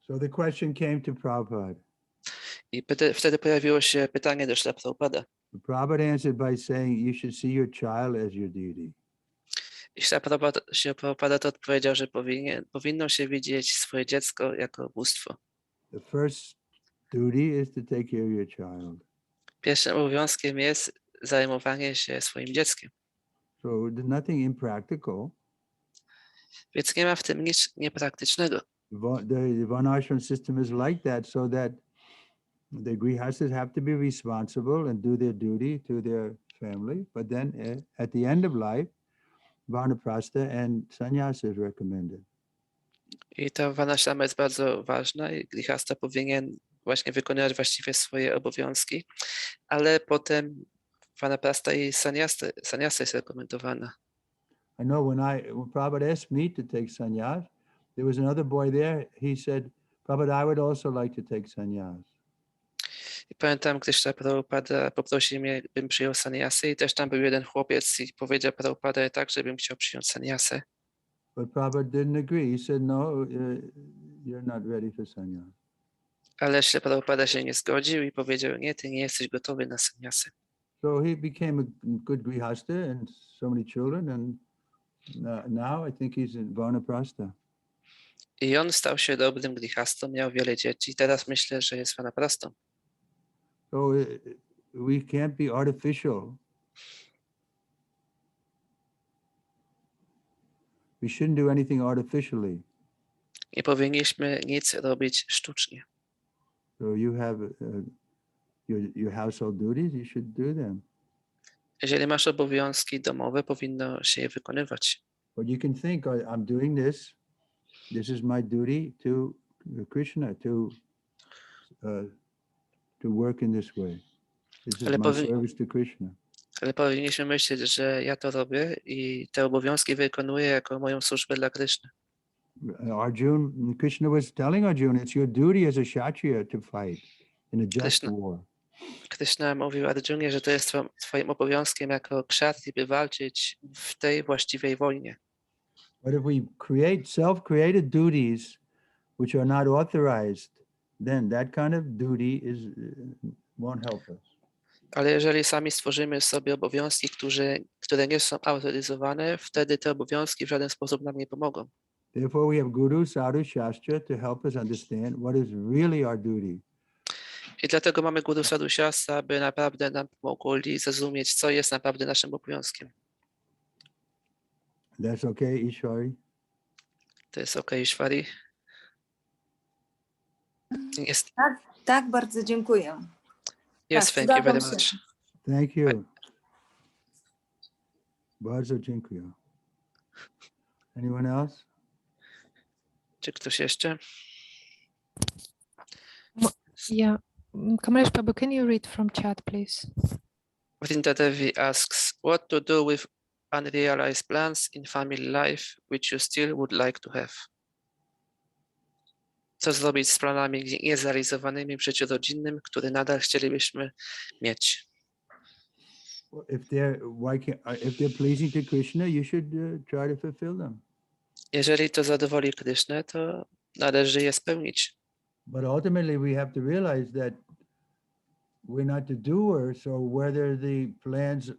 So the question came to Prabhupada. I wtedy pojawiło się pytanie do Śrila Prabhupada. Prabhupada answered by saying, you should see your child as your deity. I Śrila Prabhupada to odpowiedział, że powinno się widzieć swoje dziecko jako bóstwo. The first duty is to take care of your child. Pierwszym obowiązkiem jest zajmowanie się swoim dzieckiem. So there's nothing impractical. Więc nie ma w tym nic niepraktycznego. The Varnashram system is like that, so that the grihastas have to be responsible and do their duty to their family, but then at the end of life, Vanaprastha and sannyasa is recommended. I ta Varnashrama jest bardzo ważna i grihasta powinien właśnie wykonywać właściwie swoje obowiązki, ale potem Vanaprastha i sannyasa jest rekomendowana. I know when Prabhupada asked me to take sannyas, there was another boy there. He said, Prabhupada, I would also like to take sannyas. I pamiętam, gdy Śrila Prabhupada poprosił mnie, bym przyjął sannyasę i też tam był jeden chłopiec i powiedział Prabhupada tak, żebym chciał przyjąć sannyasę. But Prabhupada didn't agree. He said, no, you're not ready for sannyas. Ale Śrila Prabhupada się nie zgodził i powiedział, nie, ty nie jesteś gotowy na sannyasę. So he became a good grihasta and so many children, and now I think he's in Vanaprastha. I on stał się dobrym grihastą, miał wiele dzieci i teraz myślę, że jest Vanaprastą. So we can't be artificial. We shouldn't do anything artificially. Nie powinniśmy nic robić sztucznie. So you have your household duties, you should do them. Jeżeli masz obowiązki domowe, powinno się je wykonywać. But you can think, I'm doing this. This is my duty to Krishna, to work in this way. This is my service to Krishna. Ale powinniśmy myśleć, że ja to robię i te obowiązki wykonuję jako moją służbę dla Kryszny. Arjun, Krishna was telling Arjun, it's your duty as a Kshatriya to fight in a just Krishna. war. Krishna mówił Arjunie, że to jest twoim obowiązkiem jako kshatri, by walczyć w tej właściwej wojnie. But if we create self-created duties which are not authorized, then that kind of duty won't help us. Ale jeżeli sami stworzymy sobie obowiązki, które nie są autoryzowane, wtedy te obowiązki w żaden sposób nam nie pomogą. Therefore, we have Guru, Sadhu, Shastra to help us understand what is really our duty. I dlatego mamy Guru Sadhu Shastra, aby naprawdę nam pomogli zrozumieć, co jest naprawdę naszym obowiązkiem. That's okay, Ishwari? To jest okej, Ishwari? Jest. Tak, bardzo dziękuję. Yes, Tak, thank you very zgadzam się. much. Thank you. Bardzo dziękuję. Anyone else? Czy ktoś jeszcze? Yeah. Kamalesh Prabhu, can you read from chat, please? Vrinda Devi asks, what to do with unrealized plans in family life which you still would like to have? Co zrobić z planami niezrealizowanymi w życiu rodzinnym, które nadal chcielibyśmy mieć? If they're pleasing to Krishna, you should try to fulfill them. Jeżeli to zadowoli Krishnę, to należy je spełnić. But ultimately, we have to realize that we're not the doer, so whether the plans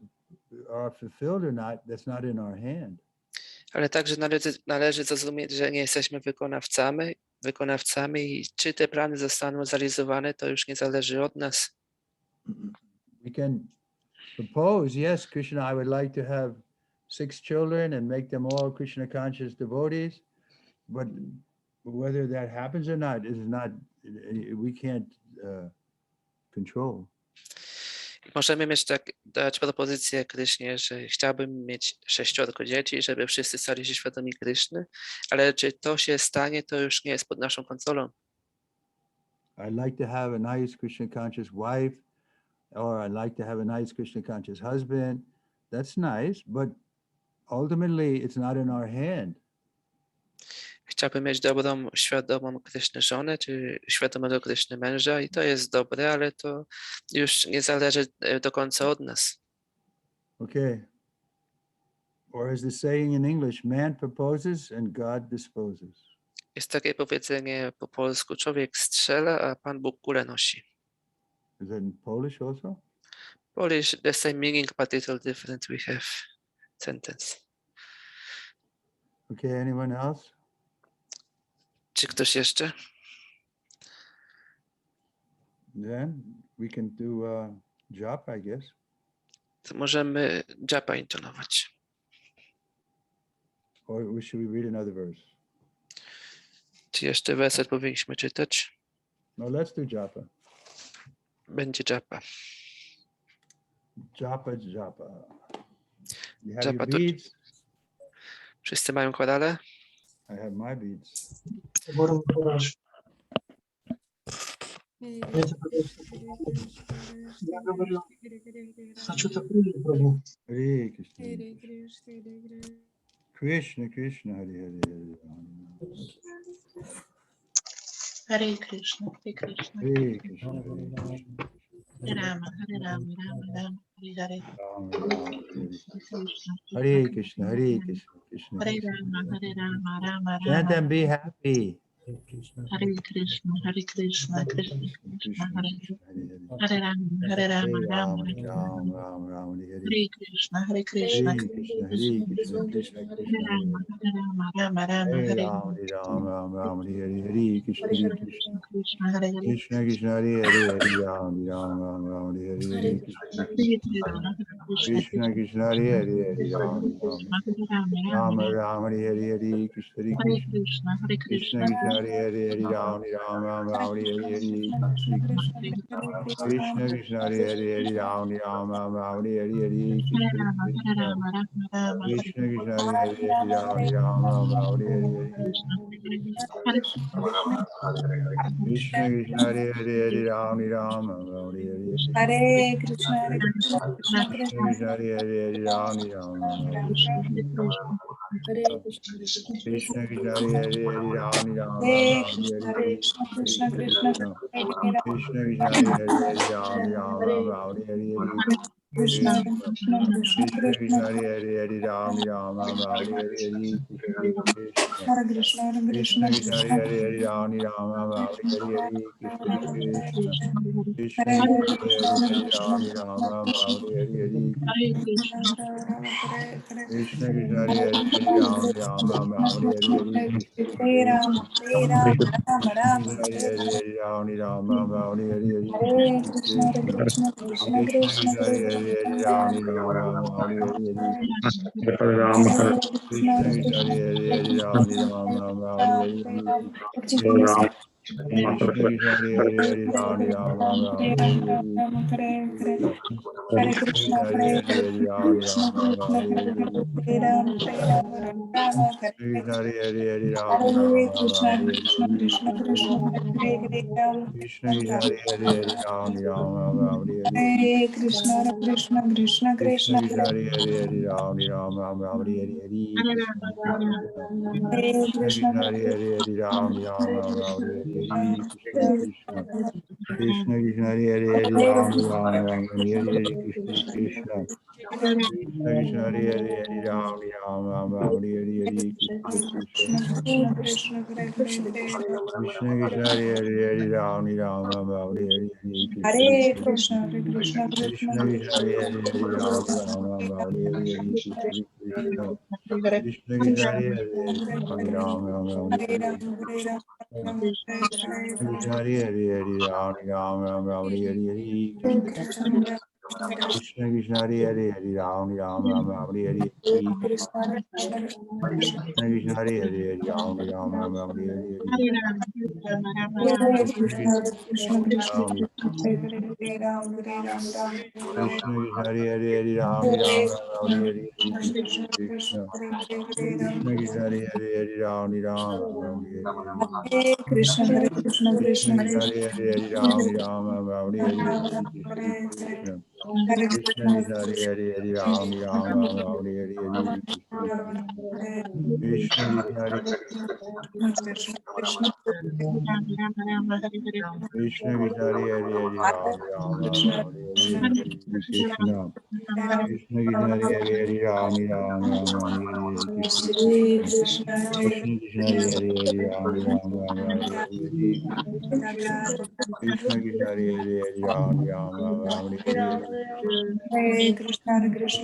are fulfilled or not, that's not in our hand. Ale także należy zrozumieć, że nie jesteśmy wykonawcami i czy te plany zostaną zrealizowane, to już nie zależy od nas. We can propose, yes, Krishna, I would like to have 6 children and make them all Krishna conscious devotees, but whether that happens or not is not, we can't control. Możemy dać propozycję Krysznie, że chciałbym mieć 6 dzieci, żeby wszyscy stali się świadomi Kryszny, ale czy to się stanie, to już nie jest pod naszą kontrolą. I'd like to have a nice Krishna conscious wife, or I'd like to have a nice Krishna conscious husband. That's nice, but ultimately it's not in our hand. Chciałbym mieć dobrą, świadomą Krysznę żonę, czy świadomego Kryszny męża i to jest dobre, ale to już nie zależy do końca od nas. Okay. Or as the saying in English, man proposes and God disposes. Jest takie powiedzenie po polsku, człowiek strzela, a Pan Bóg kulę nosi. Is that in Polish also? Polish, the same meaning, but little different we have sentence. Okay, anyone else? Czy ktoś jeszcze? Then we can do japa, I guess. To możemy japa intonować. Or should we read another verse? Czy jeszcze werset powinniśmy czytać? No, let's do japa. Będzie japa. Japa, japa. You have Japa your to- beads? Wszyscy mają korale? I have my beads. Hare Krishna. Krishna, Krishna, Hare Hare, Hare Hare Krishna, Hare Krishna, Hare Krishna, Hare Krishna. Hare Rama, Hare Rama, Rama Rama, Hare Hare, Ram, Ram, Hare Hare Krishna, Krishna, Hare Krishna, Krishna Hare Krishna. Rama, Hare Rama, Rama Chant Rama, and be happy. Hare Krishna, Hare Krishna, Krishna Krishna, Krishna, Hare Krishna, Hare Hare. Hare Rama, Hare Rama, Hare Rama Ram, Rama, Ram, Ram, Ram, Hare Hare. Hare Krishna, Hare Krishna, Hare Krishna, Hare Krishna, Krishna Hare Krishna, Hare Rama, Hare. Hare Rama, Rama Rama, Hare Hare Ram, Hare Ram, Ram, Ram, Hare Hare. Hare Krishna, Hare Krishna. Krishna, Hare Hare, Krishna Krishna Hare Hare, Hare Ram, Ram, Ram, Ram, Hare Hare. Hare Krishna, Krishna Krishna, Hare Hare, Hare Ram, Ram, Ram, Hare Hare, Hare Krishna, Hare Hare Krishna. Krishna, Hare Krishna Krishna, Krishna, Hare Hare, Hare Ram, Ram, Ram, Ram, Hare Hare, Hare Krishna. Krishna Krishna, Hare Hare, Hare Ram, Ram, Ram, Ram, Hare Hare, Hare Hare Krishna. Rama, Hare Rama, Rama Rama, Hare Krishna Krishna, Hare Hare, Hare Ram, Ram, Ram, Ram, Hare Hare. Krishna, Hare Krishna Krishna, Hare Hare, Hare Ram, Ram, Ram, Hare Hare. Hare Krishna, Hare Krishna, Krishna Krishna Krishna, Hare Hare, Hare Ram, Ram, Ram, Hare Hare. Hare Krishna, Krishna Krishna Hare Hare Hare Ram Ram Hare Ram Krishna, Hare Hare Hare Krishna, Krishna Krishna Krishna, Krishna Hare Hare Krishna Krishna Hare Hare Hare Ram Ram Hare Ram Ram Hare Hare Krishna, Krishna Krishna Krishna, Krishna Krishna Krishna Hare Hare Hare Ram Ram Ram Ram Hare Hare Krishna Krishna Hare Krishna, Hare Krishna Krishna, Krishna Hare Krishna Hare Hare Ram Ram Ram Ram Hare Hare Krishna Krishna Krishna Hare Krishna Hare Krishna, Hare Hare Hare Krishna, Ram Krishna Ram Ram Ram Hare Hare Hare Krishna Krishna Hare Hare Hare Hare Krishna, Ram Ram Ram Ram Hare Hare Krishna Hare Ram, Krishna Hare Ram, Ram Ram, Krishna Hare Hare Hare Ram. Hare Ram Ram Ram Ram Hare Hare Hare Krishna Krishna, Hare Krishna Krishna, Krishna Krishna Krishna, Krishna Hare Hare Hare Hare Ram Ram Ram Ram Hare Hare Hare Krishna, Krishna Hare Krishna Krishna, Hare Hare Hare Hare Ram Ram Ram Ram Hare Hare Hare Ram, Krishna Hare Ram. Krishna Krishna Krishna Hare Hare Hare Ram Ram Ram Ram Hare Hare Krishna Hare Krishna Krishna, Krishna Hare Hare Hare Hare Ram Krishna, Ram Ram Krishna Ram Hare Krishna, Hare Hare Ram, Hare Ram, Hare Ram, Hare Krishna Hare Hare Hare Ram Ram Hare Ram Krishna, Ram Hare Hare Krishna, Krishna Krishna, Hare Hare Ram. Krishna Krishna Hare Hare Hare Ram Ram Ram Ram Hare Hare Hare Krishna, Hare Krishna, Krishna Krishna Krishna, Krishna Hare Hare Hare Ram Ram Ram Ram Hare Hare Krishna Krishna Hare Krishna Krishna, Krishna Hare Hare Hare Hare Ram Ram Ram Ram Hare Hare Krishna Krishna Krishna Krishna Hare Hare Hare Ram Ram Ram Ram Hare Hare Krishna Krishna Krishna Krishna Hare Hare Hare Ram Ram Ram Ram Hare Hare Krishna Krishna Krishna, Hare Krishna Krishna Hare Hare Hare Ram Ram Ram Ram Hare Hare Krishna Hare Krishna Krishna, Hare Krishna, Krishna Krishna Krishna Hare Hare Hare Ram Ram Ram Ram Hare Hare Krishna Krishna Krishna Krishna Hare Hare Hare Ram Ram Ram Hare Hare Ram, Hare Hare Ram, Krishna Hare Krishna Krishna Hare Hare Hare Ram Ram Ram Hare Hare Krishna Krishna Krishna Hare Hare Hare Ram Ram Hare Hare Krishna Krishna Hare Hare Hare Ram Ram Hare Hare Krishna Krishna Krishna Hare Hare Hare Ram Ram Hare Hare Krishna Krishna Krishna Krishna Hare Hare Hare Ram Ram Hare Hare Krishna, Hare Krishna, Krishna Krishna Krishna Krishna, Hare Hare Hare Ram Ram Hare Hare Krishna Krishna Hare Krishna Krishna, Krishna Hare Hare Hare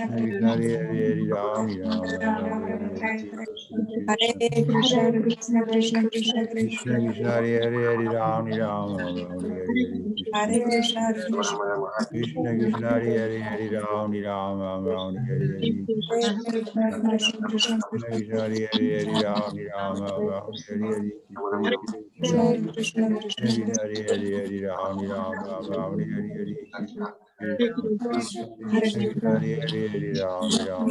Ram Hare Hare Krishna Krishna Hare Krishna, Krishna Krishna Hare Hare Hare Ram Hare Hare Krishna Krishna Krishna Hare Hare Hare Ram Hare Hare Krishna Hare Krishna Krishna, Krishna Krishna Hare Hare Hare Ram Hare Hare Krishna Krishna Hare Hare Hare Ram Hare Hare Hare Krishna, Hare Krishna, Krishna Krishna Hare Hare Hare Ram Hare Hare Krishna Hare Krishna, Hare Krishna, Krishna Krishna, Krishna Krishna Hare Hare Hare Ram Hare Hare Krishna Hare Krishna, Hare Krishna, Krishna Krishna Hare Hare Hare Ram Hare Hare Hare Krishna, Hare Krishna, Krishna Krishna Krishna, Krishna Hare Hare Hare Ram Hare Hare Krishna Hare Krishna, Hare Krishna Krishna, Krishna Hare Hare Hare Ram Hare Hare Krishna Hare Krishna Krishna Krishna, Hare Hare Hare Ram Hare Hare Hare Krishna, Hare Krishna. Krishna Krishna Hare Hare Hare Ram Hare Hare Hare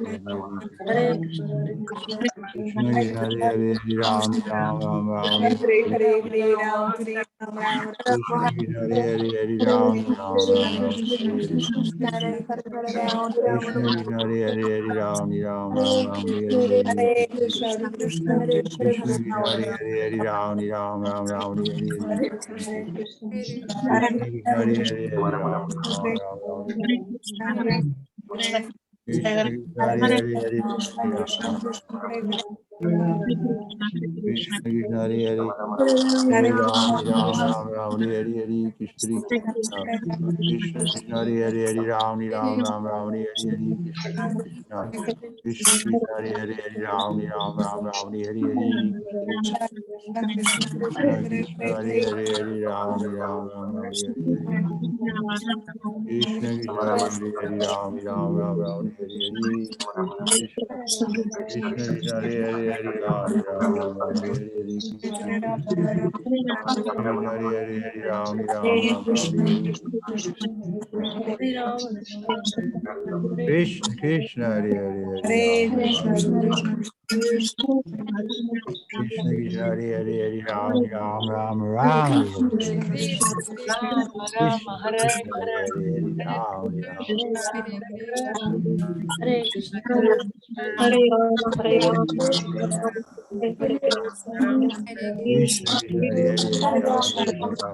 Hare Ram, Hare Ram, Ram Krishna Krishna Hare Hare Hare Ram Hare Hare Krishna Krishna Hare Hare Hare Ram Hare Hare Hare Krishna, Hare Krishna, Krishna Krishna Hare Hare Hare Ram Hare Hare Hare Krishna Krishna Hare Hare Hare Ram Hare Hare Krishna Krishna Hare Hare Hare Ram Krishna Krishna Hare Hare Hare Ram Hare Hare Krishna Krishna Krishna Krishna Hare Hare Hare Ram Hare Hare Krishna Krishna Krishna Krishna Hare Hare Hare Ram Hare Hare Krishna Krishna Hare Hare Hare Ram Hare Hare Krishna Krishna Hare Hare Hare Ram Hare Hare Krishna Krishna Krishna Hare Hare Hare Ram Hare Hare Krishna Krishna Krishna Hare Hare Hare Ram Hare Hare Hare Rama, Hare Rama. Krishna Krishna Hare Hare Hare Hare Ram Krishna, Hare Krishna, Krishna Krishna Hare Hare Hare Ram Ram Ram Ram Hare Hare. Krishna Krishna Hare Hare Hare Ram Ram. Hare Krishna, Hare Rama, Hare Rama, Hare Krishna Krishna Hare Hare Hare Ram Ram Ram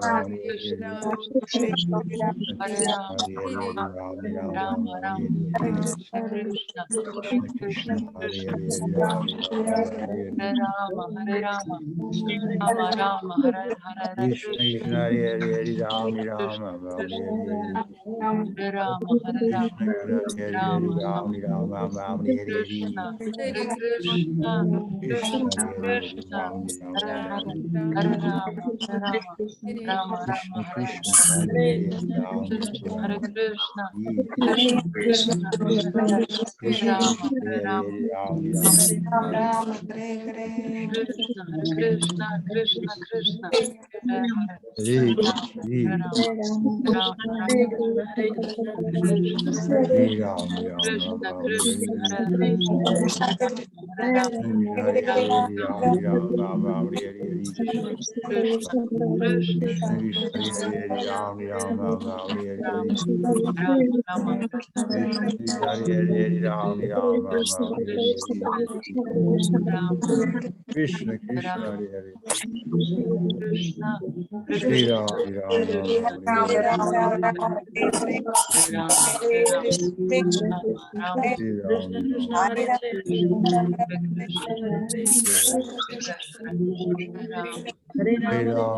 Hare Hare. Krishna, Krishna Krishna Hare Hare Hare Ram Ram Ram Hare Hare. Krishna Krishna Hare Hare Hare Ram Ram Ram Hare Hare. Krishna Krishna Hare Hare Hare Ram Ram Ram Hare Hare. Krishna Krishna Hare Hare Ram Ram Ram Hare Hare. Krishna Hare Hare Hare Ram Ram Ram Hare Hare. Krishna Krishna Hare Hare Hare Ram Ram Ram Hare Hare. Krishna Krishna Hare Hare Hare Ram Ram. Ram Hare Hare. Hare Hare. Hare Ram Ram Ram Ram Hare Hare. Krishna Krishna Hare Hare Hare Ram Ram Ram Ram Hare Hare. Krishna Krishna Hare Hare Hare Ram Ram Ram Ram Hare Hare. Krishna Krishna Hare Hare Hare Ram Ram Ram Ram Hare Hare. Krishna Krishna Hare Hare. Hare Ram Ram Ram Ram Hare Ram Hare. Ram Ram Ram Hare Hare. Hare Krishna Hare Ram Ram. Hare Ram Ram Ram Hare Hare Ram Ram Ram Ram Hare Hare. Krishna Hare Krishna Hare Hare Hare Ram Ram Ram Ram Hare Hare. Krishna Krishna Hare Hare Hare Ram Ram Ram Ram Hare Hare. Krishna Krishna Hare Hare Hare Ram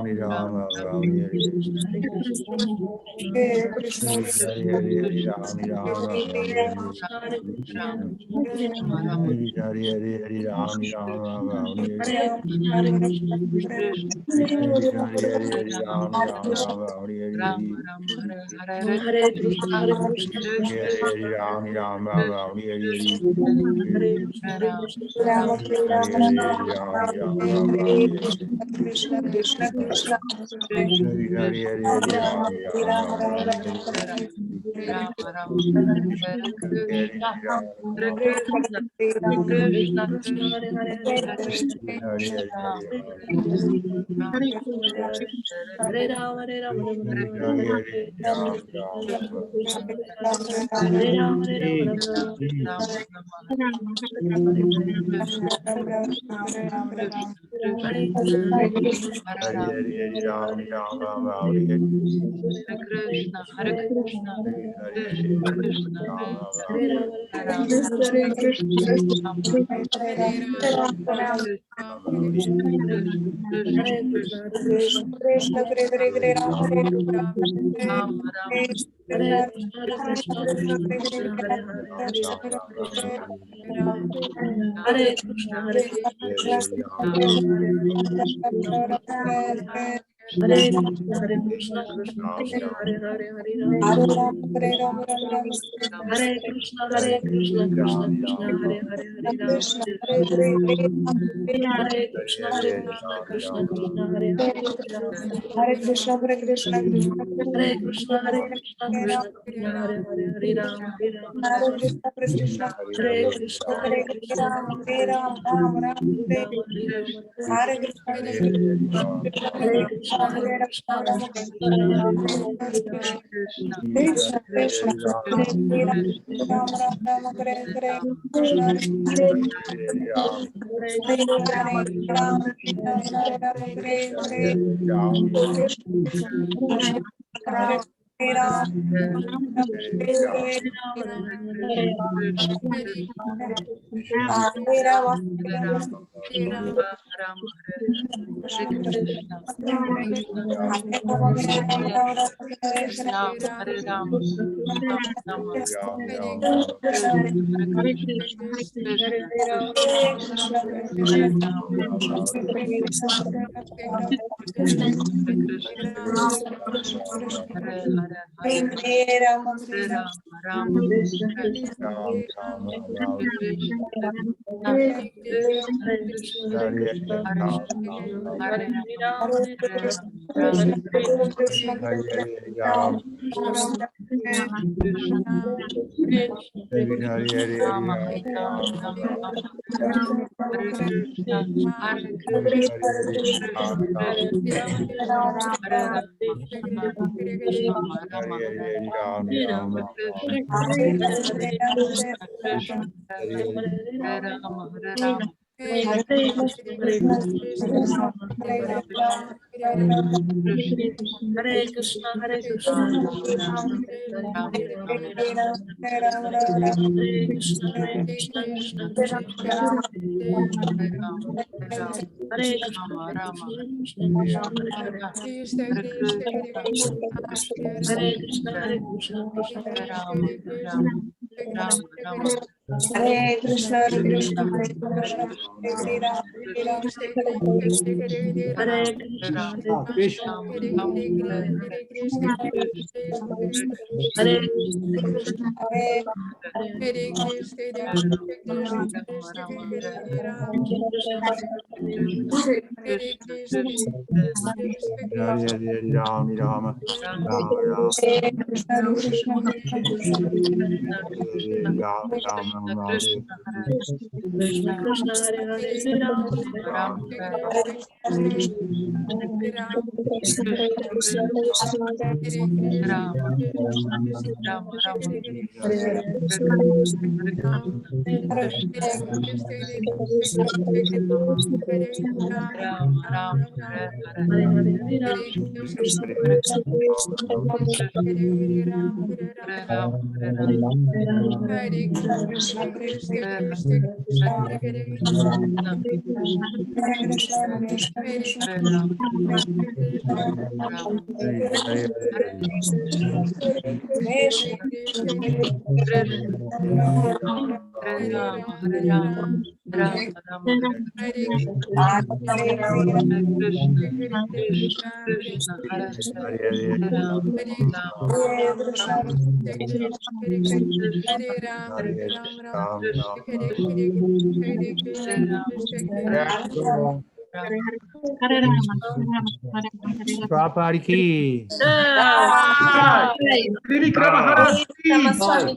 Ram Ram Ram Hare Hare. Hare Krishna, Hare Krishna, Krishna Hare Hare Ram Ram Ram Ram Hare Hare. Hare Krishna, Hare Krishna, Ram Krishna Krishna Hare Hare Hare Ram Ram Ram Ram Hare Hare. Krishna Krishna Krishna Krishna Krishna Hare Hare Hare Ram Ram Ram Ram Hare Hare. Krishna Krishna Hare Hare Hare Ram Ram Ram. Krishna Krishna, Hare Hare, Hare Krishna Krishna Hare Hare Hare Ram. Hare Rama, Hare Rama, Rama Krishna Rama, Krishna Hare Hare Hare, Hare Ram Ram Ram. Hare Rama, Hare Rama, Rama Rama, Hare Krishna, Hare Krishna, Hare Hare Hare Ram Ram Ram Ram Hare Hare. Hare Krishna, Krishna Hare Hare Hare Ram Ram Ram Hare Hare Rama, Hare Krishna, Hare Krishna, Ram Ram Hare Hare. Hare Krishna, Hare Krishna, Krishna Hare Hare Hare Ram Hare Hare Krishna, Hare Krishna, Krishna Krishna, Hare Hare, Hare Ram Rama, Ram Hare Ram Rama, Hare Hare Krishna, Hare Krishna, Hare. Krishna Krishna, Hare Hare, Hare Krishna, Hare Krishna, Krishna Ram Krishna, Ram. Hare Hare, Hare Rama, Hare Hare Ram Hare Ram Ram Ram Hare Krishna, Hare Hare Krishna, Krishna Ram Krishna, Ram Hare Ram. Hare, Hare Rama, Krishna Hare Hare Hare Hare Hare Krishna, Hare Hare Hare Krishna, Ram Krishna Ram. Krishna, Hare Hare, Hare Rama, Hare Krishna Hare Krishna Krishna Hare Krishna, Hare Krishna, Hare Krishna Ram Krishna, Hare Hare, Hare Rama, Hare Rama, Hare Krishna Hare Krishna Hare Hare Hare Hare Krishna, Ram Hare Hare Krishna, Ram Krishna Hare Krishna, Ram Ram Ram Hare Hare Rama, Hare Rama, Hare Krishna. Krishna Hare Krishna Hare Hare Ram. Hare Krishna, Hare Hare Krishna, Ram Krishna Krishna, Hare Hare, Hare Rama, Krishna Krishna Hare Krishna Hare Ram. Hare Ram Ram Ram Ram Hare Hare Krishna Krishna Hare Hare Ram. Hare Hare Krishna, Hare Hare Krishna, Ram Krishna Ram Krishna, Hare Ram Hare Hare Krishna, Hare Hare Hare Ram. Krishna Ram Hare Ram Hare Hare Ram. Hare Hare Rama, Hare Hare Ram Hare Krishna, Hare Krishna, Krishna Krishna, Hare Hare, Hare Rama, Hare Rama, Hare Hare, Krishna Hare Hare Ram. Krishna, Hare Krishna, Hare Krishna, Hare Krishna, Hare Krishna, Hare Krishna, Hare Ram, Hare Ram, Hare Krishna, Krishna. Hare Krishna, Krishna, Hare Hare, Hare Ram, Hare Ram, Prabhupada ki. Trivikrama Swami.